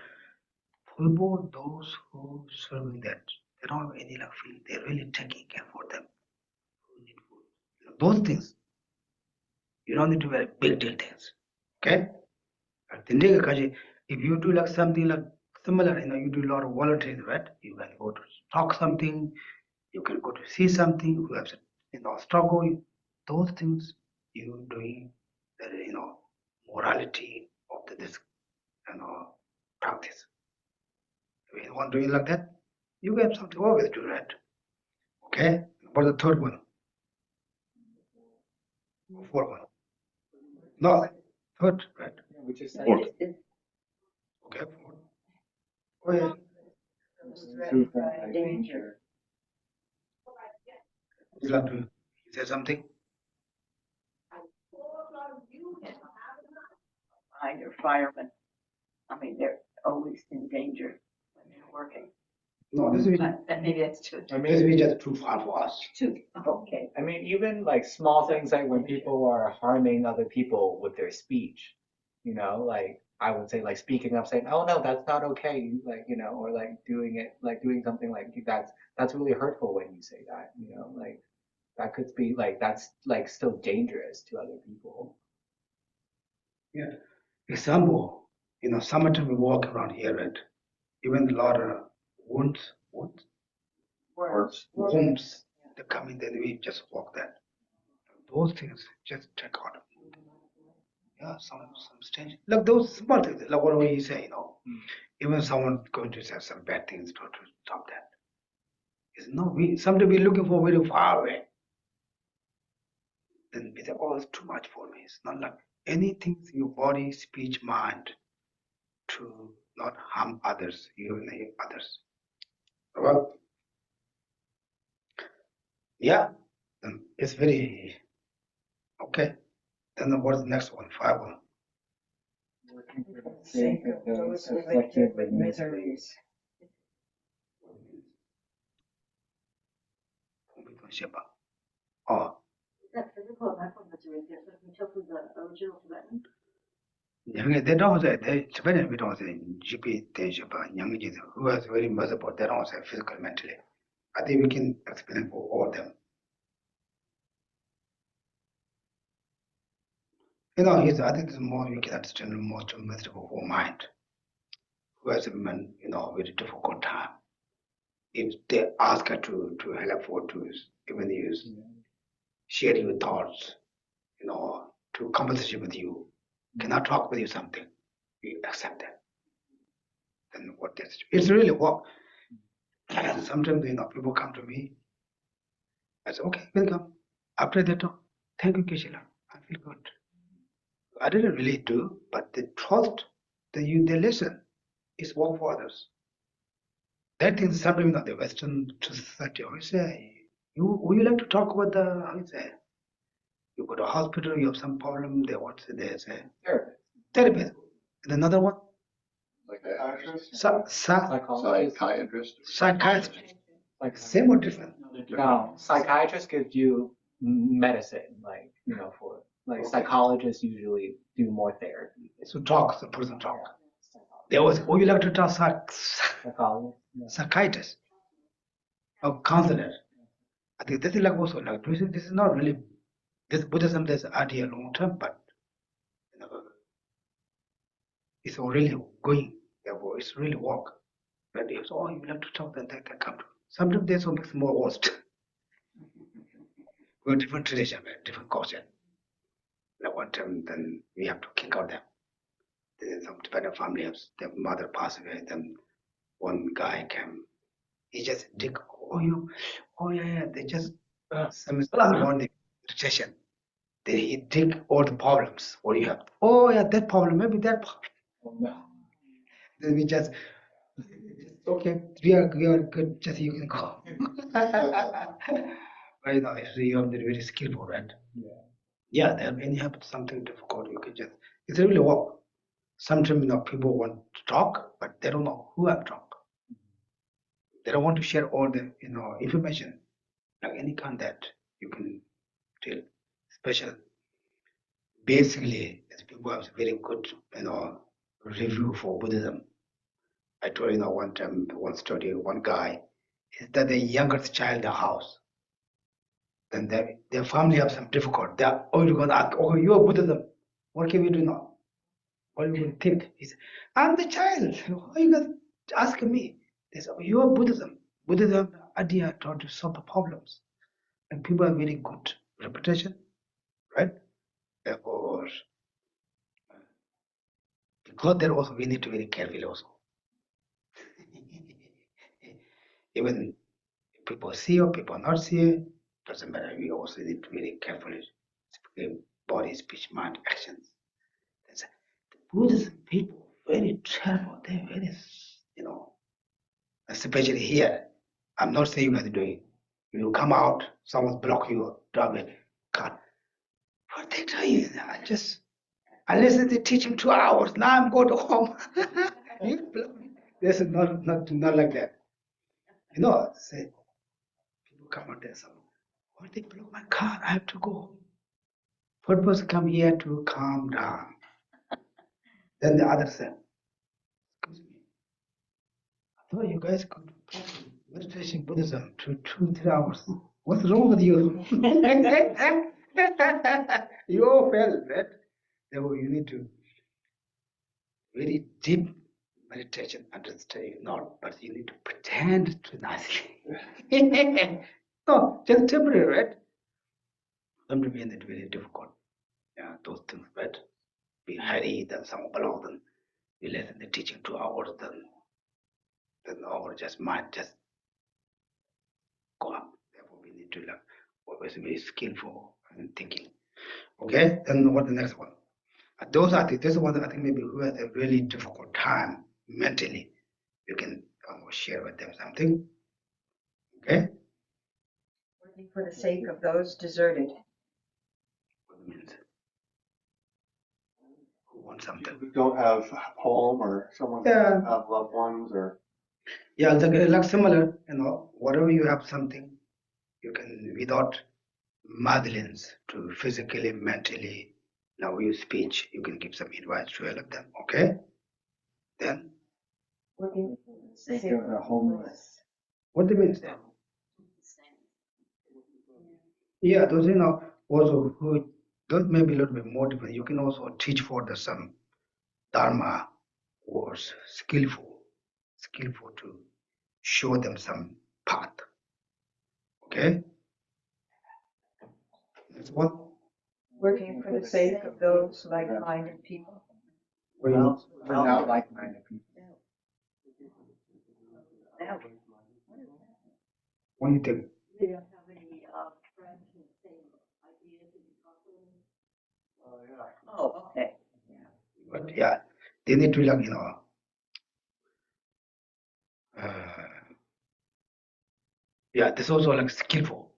people, those who serving that, they don't have any like feeling, they're really taking care for them who need food. Those things, you don't need to very big deal things. Okay? If you do like something like similar, you do a lot of volunteering, right? You can go to talk something, you can go to see something, who have struggle, those things you doing the morality of this practice. If you want doing like that, you have something always do, right? Okay? Or the third one? Fourth one? No, third, right? We just said Fourth. Okay, fourth. Oh, yeah. truth and danger. Would you like to say something? Behind your firemen. I mean, they're always in danger when they're working. No, this is But maybe that's too, just too far for us. too, okay. I mean, even like small things like when people are harming other people with their speech, like I would say like speaking up saying, oh no, that's not okay, like, or like doing something like that's really hurtful when you say that, like that could be like, that's like still dangerous to other people. Yeah. Example, summertime we walk around here, and even a lot of wounds, wounds, they come in, then we just walk that. Those things just take out. Yeah, some strange. Like those small things, like what you say, even someone going to say some bad things to stop that. It's no, sometimes we're looking for very far away. Then we say, oh, it's too much for me. It's not like anything, your body, speech, mind, to not harm others, you and others. Well, yeah, then it's very okay. Then what's the next one? 5 one. Working for the sake of those afflicted with miseries. Oh, That physical and mental misery, they're sort of interpreted the original Tibetan. they don't say, Tibetan we don't say GP Tenshaba, Nyangji, who is very miserable, they don't say physical, mentally. I think we can explain for all of them. I think it's more you can understand more to miserable for mind. Who has a very difficult time. If they ask her to help for to even use share your thoughts, to conversation with you, cannot talk with you something, you accept that. Then what that's it's really what sometimes people come to me. I say, okay, welcome. After that, thank you, Kishila. I feel good. I didn't really do, but the trust that they listen is work for others. That is sometimes the Western society always say, would you like to talk about how you say, you go to a hospital, you have some problem, they say, therapist. And another one? Psychiatrist. Psychiatrist. Like same or different? No, psychiatrists give you medicine, like, for like psychologists usually do more therapy. So talk, the person talk. There was, would you like to talk Psychologist? Yeah. psychiatrist or counselor? I think this is like also like this is not really this Buddhism. There's idea long term, but it's already going. Therefore, it's really work. But if oh, you like to talk, then they come to. Sometimes there's so much more worst. We're different tradition, different culture. Like one time, then we have to kick out them. There's some Tibetan family, their mother passed away. Then one guy came. He just dig. Oh yeah. They just some morning session. Then he dig all the problems. What do you have? Oh yeah, that problem. Maybe that problem. Oh, no. Then we just okay. We are good. Just you can go. But you have to be very skillful, right? Yeah. Then when you have something difficult, you can just it's really work. Sometimes people want to talk, but they don't know who I'm talking. They don't want to share all the information, like any kind that you can tell. Special. Basically, as people have very good review for Buddhism. I told one time, one study, one guy is that the youngest child in the house. Then their family have some difficulty. They're always going to ask, oh, you're Buddhism. What can we do now? What do you think? He said, I'm the child. Why are you guys asking me? They said, oh, you're Buddhism. Buddhism idea taught to solve the problems. And people have very good reputation, right? Therefore, because there also we need to be very careful also. Even people see or people not see, doesn't matter. We also need to really carefully speak body, speech, mind, actions. That's the Buddhism people very terrible. They're very, especially here. I'm not saying you guys do it. You come out, someone block you, drop it, cut. What they tell you? I listen to teaching 2 hours. Now I'm going to home. You block me. This is not like that. Say people come out there. Why they block my car? I have to go. Purpose come here to calm down. Then the other said, excuse me, I thought you guys could practice meditation Buddhism to 2-3 hours. What's wrong with you? You all felt that. Therefore, you need to very deep meditation, understand, not, but you need to pretend to nicely. No, just temporary, right? Sometimes it's very difficult. Yeah, those things, right? We hurry, then some block, then we listen the teaching 2 hours, then our just mind just go up. Therefore, we need to learn always be skillful and thinking. Okay, then what the next one? Those are this one I think maybe who has a really difficult time mentally. You can share with them something. Okay? Working for the sake of those deserted. What means? Who wants something? We don't have home or someone Yeah. have loved ones or Yeah, like similar, whatever you have something, you can without madlins to physically, mentally, now use speech, you can give some advice to all of them. Okay? Then Working for the sake Sake of of the homeless. what do you mean then? Yeah, those also who those may be a little bit more different. You can also teach for the some dharma was skillful to show them some path. Okay? That's what working for the sake of those like-minded people. Without like-minded people. Now, what do you think? They don't have any friends with the same ideas that you talk about. oh, okay. But yeah, they need to like, yeah, this also like skillful.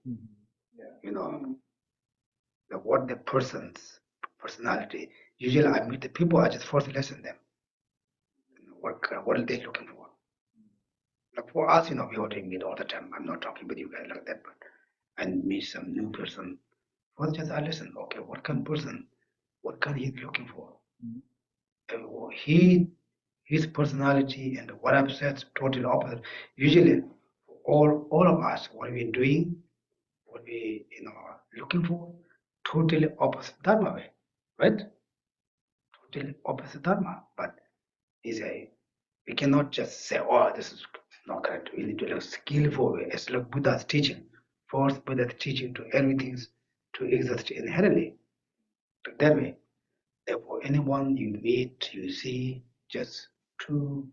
What the person's personality. Usually I meet the people, I just first listen them. What are they looking for? Like for us, we already meet all the time. I'm not talking with you guys like that, but I meet some new person. First just I listen, okay, what kind of person, what kind he's looking for? And his personality and what I've said totally opposite. Usually all of us, what we're doing, what we looking for, totally opposite dharma way, right? Totally opposite dharma. But we cannot just say, oh, this is not correct. We need to look skillful way. It's like Buddha's teaching. First, Buddha's teaching to everything to exist inherently. Like that way. Therefore, anyone you meet, you see, just too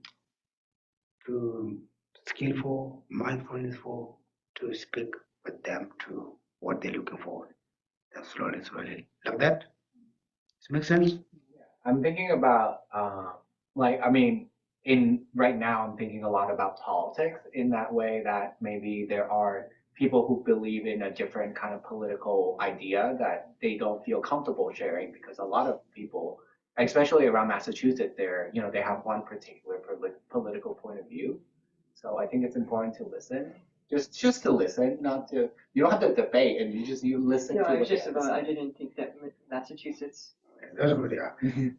skillful, mindfulnessful to speak with them to what they're looking for. Then slowly, like that. Does it make sense? I'm thinking about in right now I'm thinking a lot about politics in that way that maybe there are people who believe in a different kind of political idea that they don't feel comfortable sharing because a lot of people, especially around Massachusetts, they have one particular political point of view. So I think it's important to listen. Just to listen, not to. You don't have to debate, and you listen. No, to I was what they just have to about, I say. didn't think that Massachusetts. That's good, yeah.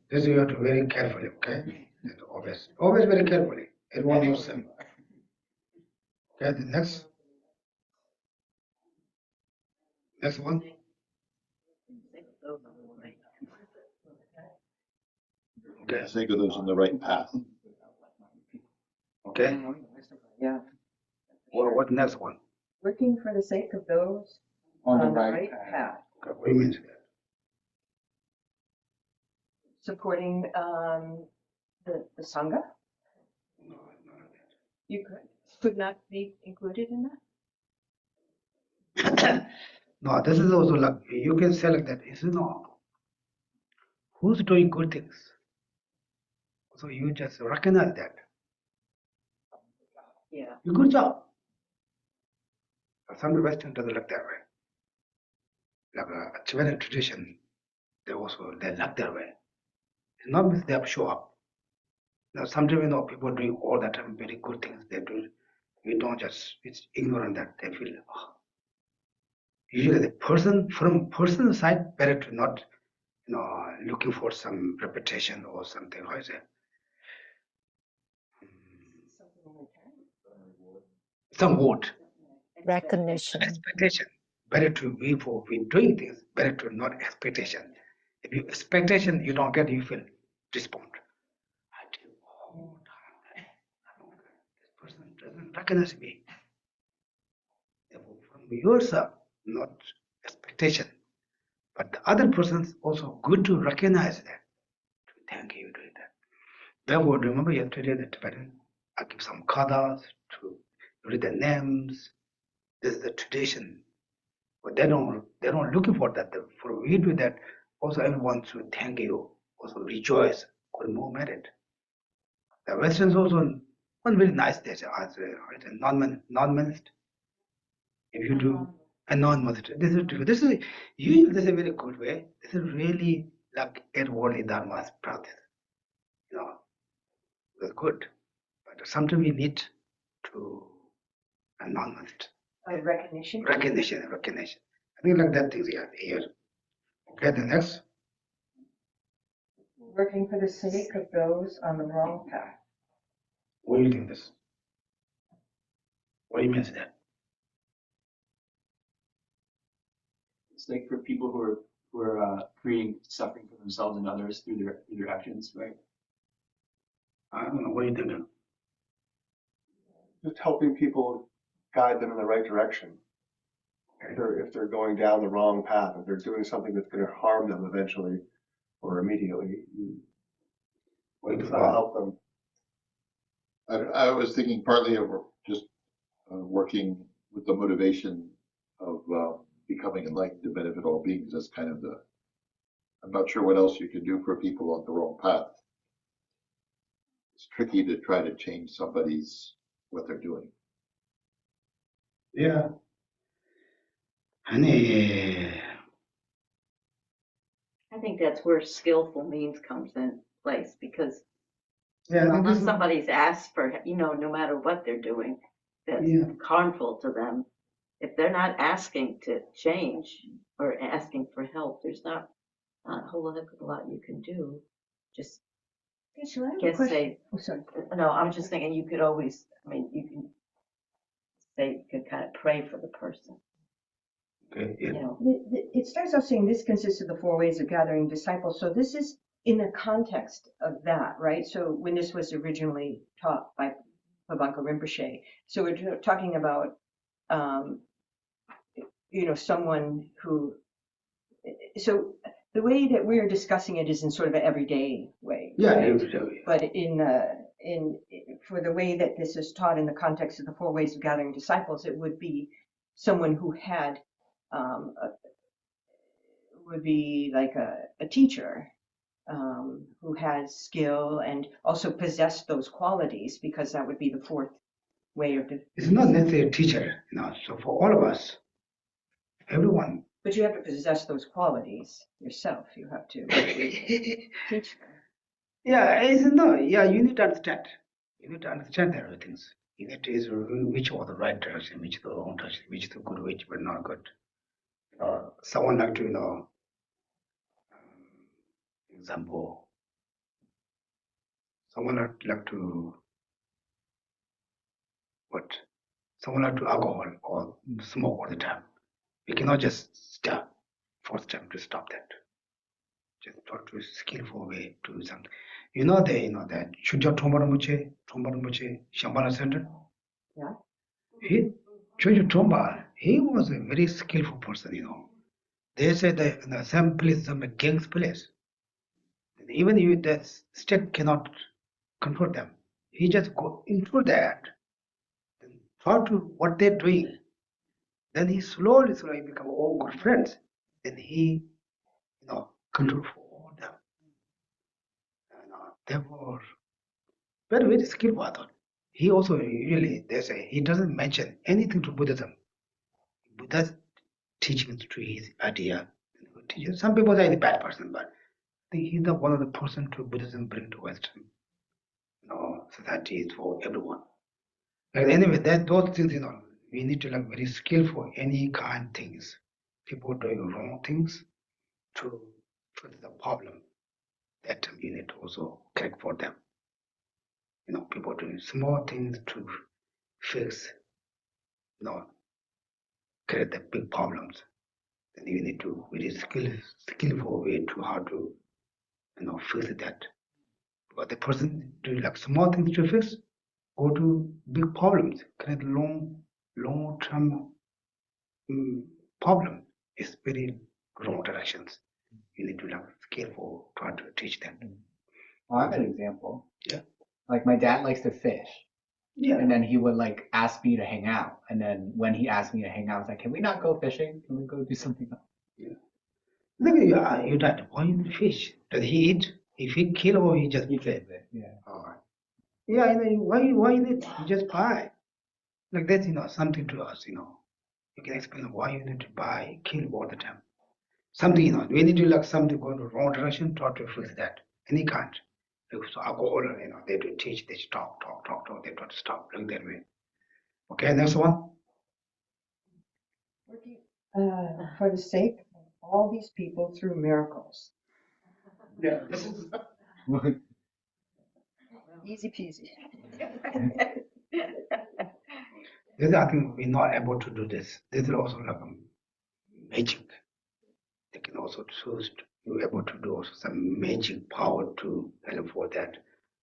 This you have to very carefully, okay? And always very carefully. It won't use them. Okay, the next one. Okay, I think of those on the right path. okay. Yeah. What next one? Working for the sake of those On the on the right right path. path. Okay, what do you mean? Supporting the Sangha. You could not be included in that? No, this is also like you can say like that. Is who's doing good things? So you just recognize that. Yeah. Good job. Some Western doesn't look that way. Like a Tibetan tradition, they look that way. It's not because they have to show up. Now sometimes people doing all the time very good things they do. You don't just it's ignorant that they feel. Oh. Usually the person from person's side better to not looking for some reputation or something like that. Some word. Recognition. Expectation. Better to be for we doing things, better to not expectation. If you expectation you don't get, you feel respond. I do all time. I don't get this person doesn't recognize me. Therefore, from yourself, not expectation. But the other person's also good to recognize that. Thank you doing that. Therefore, remember yesterday the Tibetan, I give some kadas to read the names. This is the tradition. But they don't looking for that. For we do that, also everyone should thank you, also rejoice, good more merit. The Westerns also one very nice day as a non-monist. If you do a non-monist, this is usually this is a very good way. This is really like eight worldly dharma's practice. That's good. But sometimes we need to a non-monist. Recognition. Recognition. I think like that things here. Okay, the next. Working for the sake of those on the wrong path. What do you think this? What do you mean by that? It's like for people who are creating suffering for themselves and others through their actions, right? I don't know. What do you think? Just helping people, guide them in the right direction. If they're going down the wrong path, if they're doing something that's going to harm them eventually or immediately, you help them. I was thinking partly of just working with the motivation of becoming enlightened to benefit all beings. That's kind of I'm not sure what else you can do for people on the wrong path. It's tricky to try to change what they're doing. Yeah. Honey. I think that's where skillful means comes in place because Yeah, once somebody's asked for, no matter what they're doing, that's harmful to them. If they're not asking to change or asking for help, there's not a whole heck of a lot you can do. Just say, oh, sorry. No, I'm just thinking you could always, you can say, you could kind of pray for the person. Okay, yeah. It starts off saying this consists of the 4 ways of gathering disciples. So this is in the context of that, right? So when this was originally taught by Pavanka Rinpoche, so we're talking about, someone who, so the way that we're discussing it is in sort of an everyday way. Yeah, right? everyday way. But for the way that this is taught in the context of the 4 ways of gathering disciples, it would be someone who had would be like a teacher who has skill and also possessed those qualities, because that would be the 4th way of. It's not necessarily a teacher, So for all of us, everyone. But you have to possess those qualities yourself. You have to teach them. Yeah, you need to understand. You need to understand everything. You need to which was the right direction, which is the wrong direction, which is the good, which was not good. Someone like to, example, someone like to someone like to alcohol or smoke all the time. We cannot just force them to stop that. Just talk to a skillful way to do something. That Chuja Tombarambuche, Shambhala Center. Yeah. Chuja Tomba, he was a very skillful person, They say that in some place, some king's place. Even the state cannot control them. He just go into that, talk to what they're doing. Then he slowly become all good friends. Then he, control for all them. They were very skillful. I thought. He also usually he doesn't mention anything to Buddhism. Buddha's teaching to his idea. Some people say he's a bad person, but I think he's the one of the person to Buddhism bring to Western, societies for everyone. But anyway, those things, we need to learn very skillful any kind of things. People doing wrong things to fix the problem that we need to also correct for them. People doing small things to fix, create the big problems. Then you need to very skillful way to how to, fix that. But the person doing like small things to fix, go to big problems, create long-term problem. It's very wrong directions. You need to learn skillful, try to teach them. Well, I have an example. Yeah. Like my dad likes to fish. Yeah. And then he would like ask me to hang out. And then when he asked me to hang out, I was like, can we not go fishing? Can we go do something else? Yeah. Look at your dad. Why you fish? Does he eat? If he kill or he just He kills it. Yeah. All right. Yeah, why you need you just buy? Like that's something to us, You can explain why you need to buy, kill all the time. Something, we need to like something going to wrong direction, try to fix that. Any kind. So alcohol, they do teach, they talk, they try to stop, like that way. Okay, next one. Working for the sake of all these people through miracles. Yeah, this is Easy peasy. this. I think we're not able to do this. This is also like magic. They can also choose to be able to do also some magic power to help for that.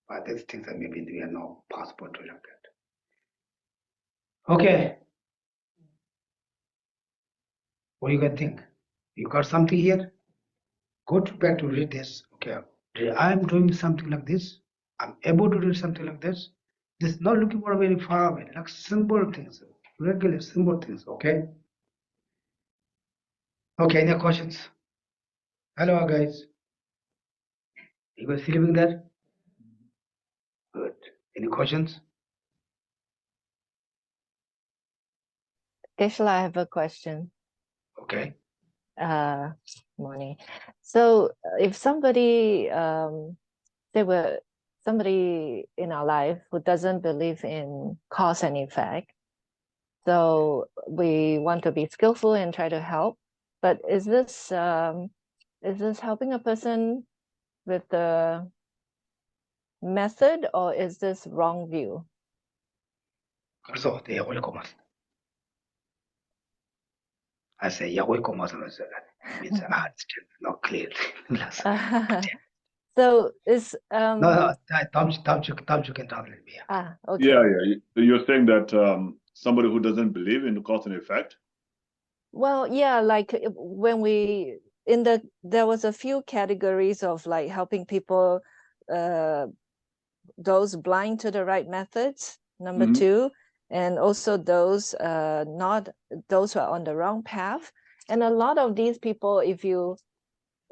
But these things that maybe they are not possible to like that. Okay. What do you guys think? You got something here? Go back to read this. Okay. I'm doing something like this. I'm able to do something like this. This is not looking for very far away, like simple things, regular simple things. Okay. Okay. Any questions? Hello, guys. You guys sleeping there? Good. Any questions? Geshe, I have a question. Okay. Morning. So if somebody somebody in our life who doesn't believe in cause and effect, so we want to be skillful and try to help, but is this helping a person with the method, or is this wrong view? Also, they are welcome. I say, yeah, welcome. Means I understand not clear. So is no, don't you can translate me. Okay. Yeah. You're saying that somebody who doesn't believe in cause and effect. Well, yeah, like when we there was a few categories of like helping people, those blind to the right methods, number two, and also those not those who are on the wrong path. And a lot of these people, if you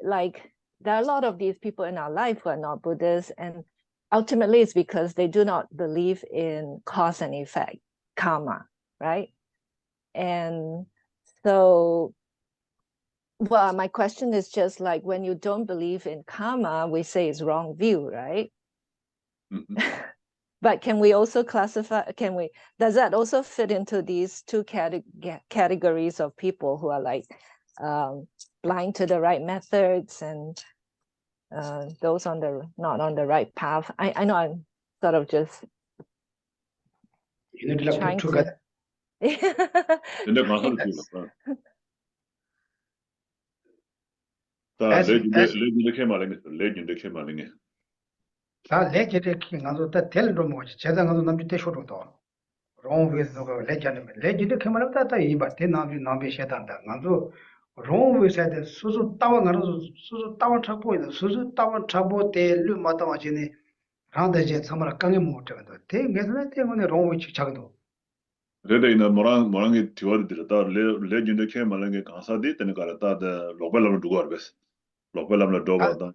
like, there are a lot of these people in our life who are not Buddhists, and ultimately it's because they do not believe in cause and effect, karma, right? And so, well, my question is just like, when you don't believe in karma, we say it's wrong view, right? But can we also classify, does that also fit into these two categories of people who are like blind to the right methods and those not on the right path? I know I'm sort of just you need to like trying put together. wrong way no legend kemala ta yi ba te na be shetan da ngazo wrong way sa de su tawa su tawa chapo su tawa chapo te lu ma tawa jini rang da je samara kange mo te te ngesna te ngone wrong way chi chagdo Rede ina morangi tiwari dirata le junde ke malange kansa di tene karata de lobelam dugar bes. Lobelam la doba da.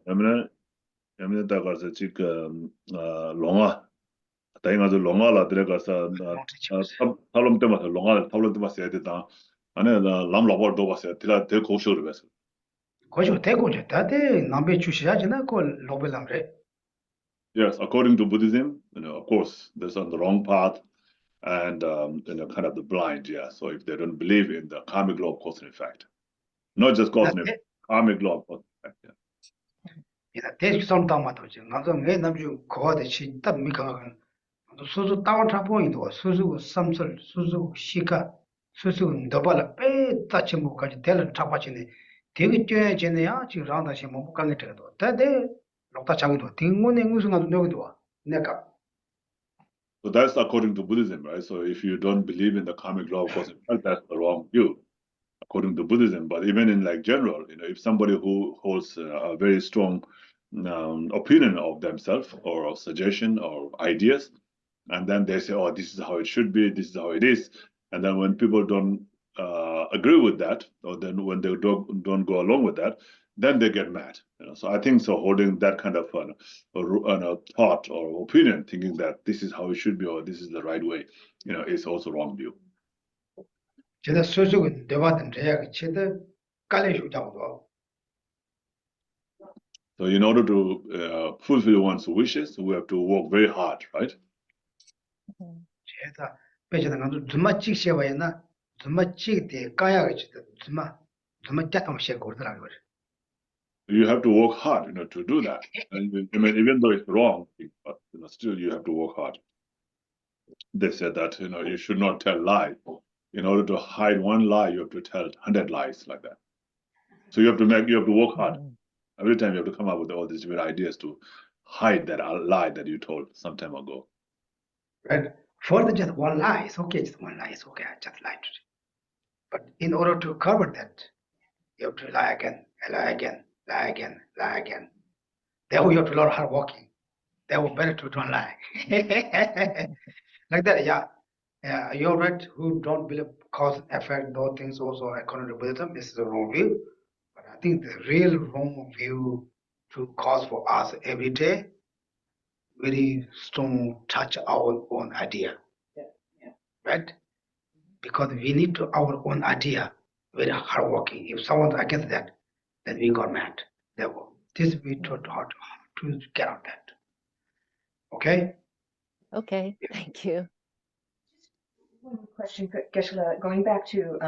Yamine da karsa chik longa. Ta inga zo longa la dire karsa talom tema longa talom tema se de da. Ane da lam lobar doba se tila de koshur bes. 거저 대고저 다대 남배 주시하지나 그 로벨람래. Yes, according to Buddhism, of course, there's on the wrong path and kind of the blind, yeah. So if they don't believe in the karmic law of cause and effect, not just cause and effect, karmic law of cause and effect, yeah. 이나 대식 som담마도 지 나도 내 남주 거대 진짜 미가 수수 따원차 보이도 수수 삼설 수수 시가 수수 더발 빼 따치 뭐까지 될 잡아지네 되게 쬐지네야 지금 라다시 뭐 간게 되도 다대 lokta 장도 딩고네 무슨 가 여기도 내가 So that's according to Buddhism, right? So if you don't believe in the karmic law of cause and effect, that's the wrong view, according to Buddhism. But even in like general, if somebody who holds a very strong opinion of themselves or a suggestion or ideas, and then they say, oh, this is how it should be, this is how it is. And then when people don't agree with that, or then when they don't go along with that, then they get mad. So I think so holding that kind of a thought or opinion, thinking that this is how it should be or this is the right way, is also wrong view. 제가 수수는 대화된 제가 제대 깔려 주자고. So in order to fulfill one's wishes, we have to work very hard, right? 제가 배제는 아주 주마 찍셔봐야나 주마 찍대 까야가 지다 주마 짝감 셔 거더라고. You have to work hard, to do that. And I mean, even though it's wrong, but still you have to work hard. They said that you should not tell lies. In order to hide one lie, you have to tell 100 lies like that. So you have to work hard. Every time you have to come up with all these weird ideas to hide that lie that you told some time ago. Right? For the just one lie, it's okay. Just one lie, it's okay. I just lied. But in order to cover that, you have to lie again, lie again, lie again, lie again. Therefore, you have to learn hard working. Therefore, better to don't lie. Like that, yeah. You're right. Who don't believe cause and effect, those things also according to Buddhism, this is the wrong view. But I think the real wrong view to cause for us every day, very strong touch our own idea. Yeah. Right? Because we need to our own idea, very hard working. If someone's against that, then we got mad. Therefore, this we taught how to get out that. Okay? Okay, thank you. One question, Geshe, going back to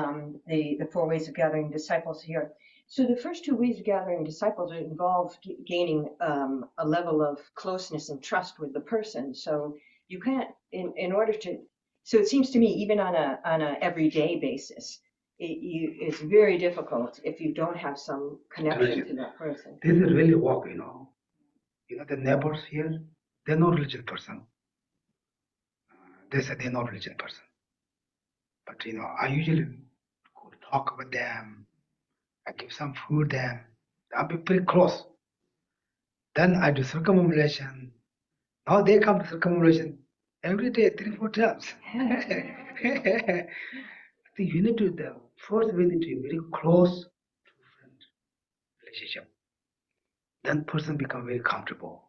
the 4 ways of gathering disciples here. So the first 2 ways of gathering disciples involve gaining a level of closeness and trust with the person. So you can't, in order to, so it seems to me, even on a everyday basis, it's very difficult if you don't have some connection to that person. This is really work, the neighbors here, they're not religious person. They say they're not religious person. But, I usually go talk with them. I give some food them. I'll be pretty close. Then I do circumambulation. Now they come to circumambulation every day, 3-4 times. I think you need to, first we need to be very close to friend relationship. Then person become very comfortable.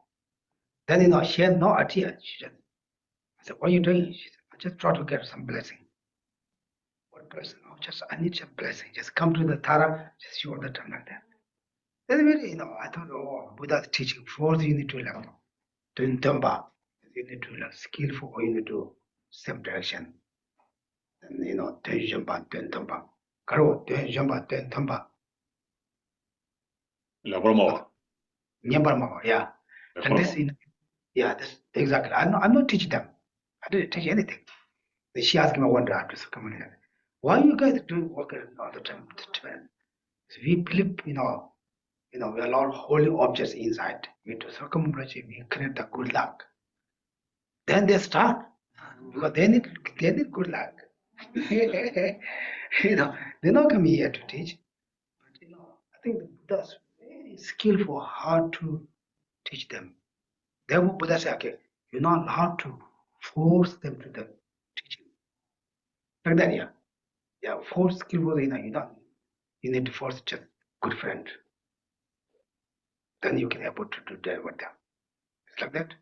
Then, she had no idea. She just, I said, what are you doing? She said, I just try to get some blessing. What blessing? Oh, I need some blessing. Just come to the Tara, just show the time like that. That's really, I thought, Buddha's teaching, first you need to learn doing Dhamma. You need to learn skillful, or you need to same direction. And, doing Jamba, doing Dhamma. Karo, doing Jamba, doing Dhamma. Nyambarma, yeah. And this, this exactly. I'm not teaching them. I didn't teach anything. She asked me one day after coming here, why are you guys doing work all the time? So we believe, we are a lot of holy objects inside. We do circumambulation, we create the good luck. Then they start because they need good luck. They're not coming here to teach. But I think that's very skillful how to teach them. Therefore, Buddha said, okay, you're not allowed to force them to the teaching. Like that, yeah. Yeah, for skillful, you need to first just good friend. Then you can able to do that with them. It's like that.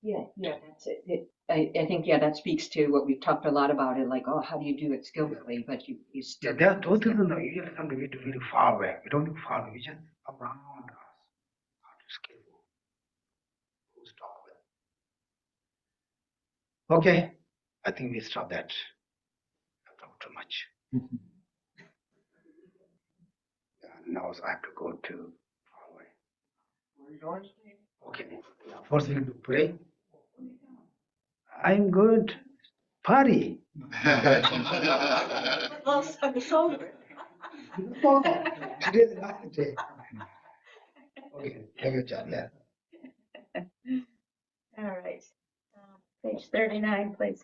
Yeah, that's it. I think, yeah, that speaks to what we've talked a lot about it, like, oh, how do you do it skillfully, but you Yeah, still. there are those people usually some way to very far away. We don't look far away, we just around us. How to skillful. Who stop with. Okay, I think we stop that. I talked too much. Now I have to go to far away. Where are you going? Okay. First we have to pray. I'm good. Party. Well, it's over. Today's the last day. Okay, thank you, John. Yeah. All right. Page 39, please.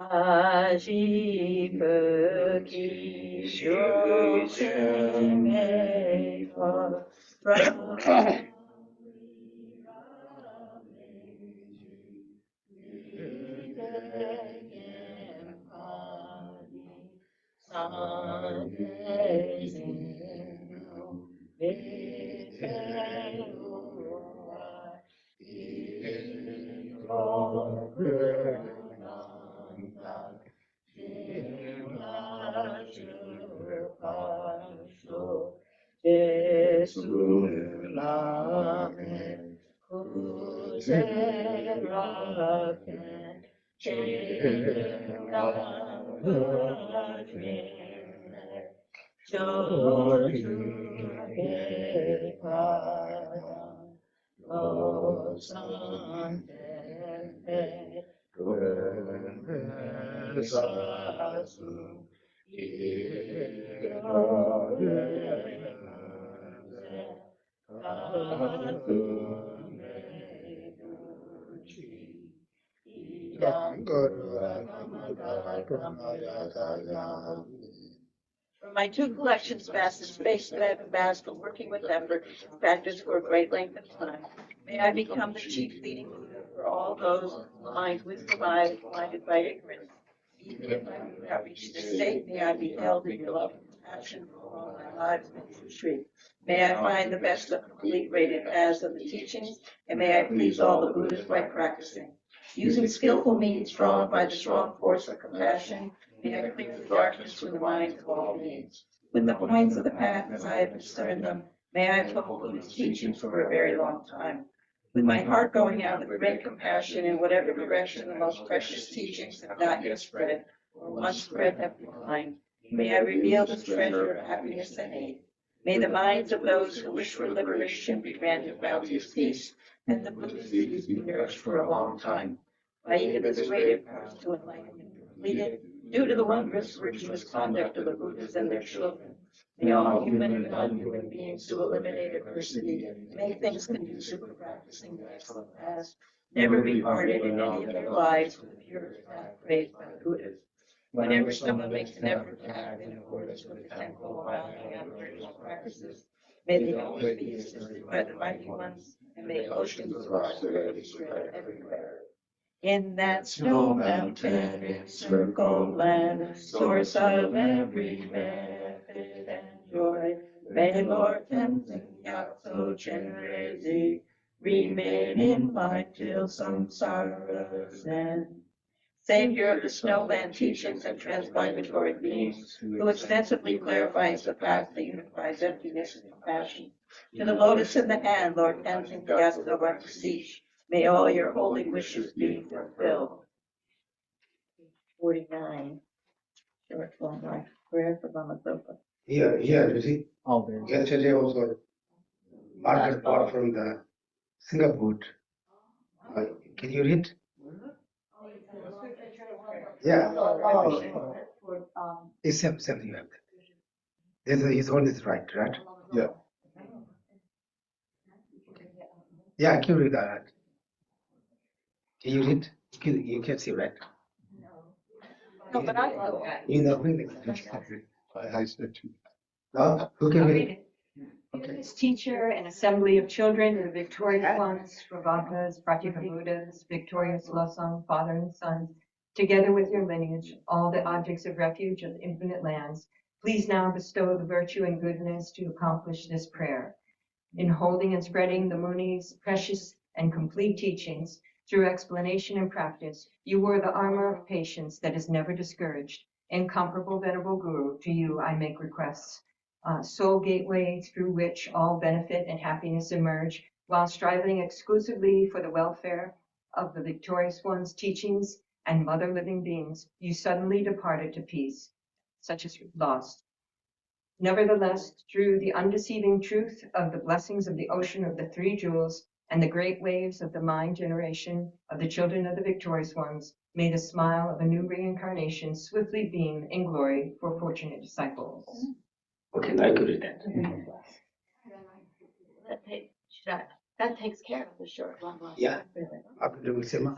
Saji Peki Shu Seme From my two collections, vast in space, that I've amassed from working with effort, practice for a great length of time, may I become the chief leading Buddha for all those minds wisdom-eyed, blinded by ignorance. Even if I do not reach this state, may I be held in your love and compassion for all my lives and history. May I find the best of complete rated paths of the teachings, and may I please all the Buddhas by practicing. Using skillful means drawn by the strong force of compassion, may I clear the darkness from the minds of all beings. With the points of the path as I have discerned them, may I uphold Buddha's teachings for a very long time. With my heart going out with great compassion in whatever direction the most precious teachings have not yet spread, or once spread have declined, may I reveal this treasure of happiness and aid. May the minds of those who wish for liberation be granted bounteous peace, and the Buddha's seeds be nourished for a long time. By even this great path to enlightenment completed, due to the wondrous virtuous conduct of the Buddhas and their children, may all human and non-human beings who eliminate adversity and make things conducive for practicing the excellent paths never be parted in any of their lives with the purest path praised by the Buddhas. Whenever someone makes an effort to act in accordance with the 10 Mahayana Buddhist practices, may they always be assisted by the mighty ones, and may oceans of prosperity spread everywhere. In that snow mountain encircled land, source of every benefit and joy, may Lord Tenzin Gyatso Chenrezi remain in mind till samsara's end. Savior of the snowland teachings and transmigratory beings, who extensively clarifies the path that unifies emptiness and compassion. To the lotus in the hand, Lord Tenzin Gyatso, I beseech, may all your holy wishes be fulfilled. 49. Short form life. Prayer for Brahmasopa. Here, you see. Oh, there's. Yesterday also, Margaret bought from the Singapore. Can you read? Yeah. It's same you have that. His one is right? Yeah. Yeah, I can read that. Can you read? You can see, right? No, but I know. You know, really. I said to No, who can read? This teacher, an assembly of children, the victorious ones, Prabhakas, Pratibhabuddhas, victorious Losang, father and son, together with your lineage, all the objects of refuge of infinite lands, please now bestow the virtue and goodness to accomplish this prayer. In holding and spreading the Muni's precious and complete teachings through explanation and practice, you wore the armor of patience that is never discouraged. Incomparable Venerable Guru, to you I make requests. Sole gateway through which all benefit and happiness emerge, while striving exclusively for the welfare of the victorious one's teachings and mother living beings, you suddenly departed to peace, such as lost. Nevertheless, through the undeceiving truth of the blessings of the ocean of the three jewels and the great waves of the mind generation of the children of the victorious ones, may the smile of a new reincarnation swiftly beam in glory for fortunate disciples. Okay, I could read that. That takes care of the short one. Yeah. All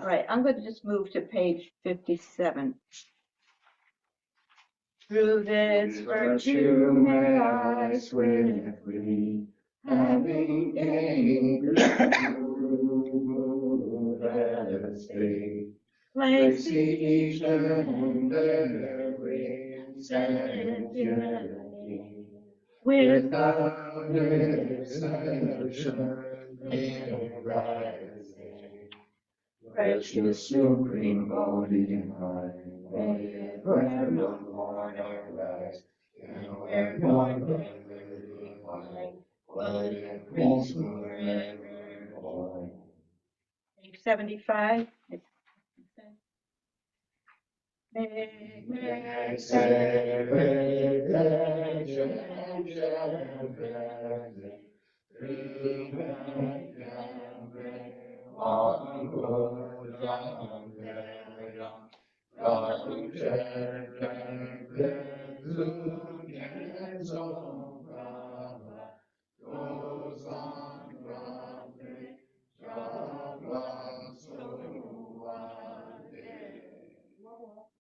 All right, I'm going to just move to page 57. Through this virtue may I swiftly, having gained the state, place each and every sentient without exception in rising. Precious supreme body mind, may forevermore arise, and where God living mind, while it brings forevermore. Page 75. May sacred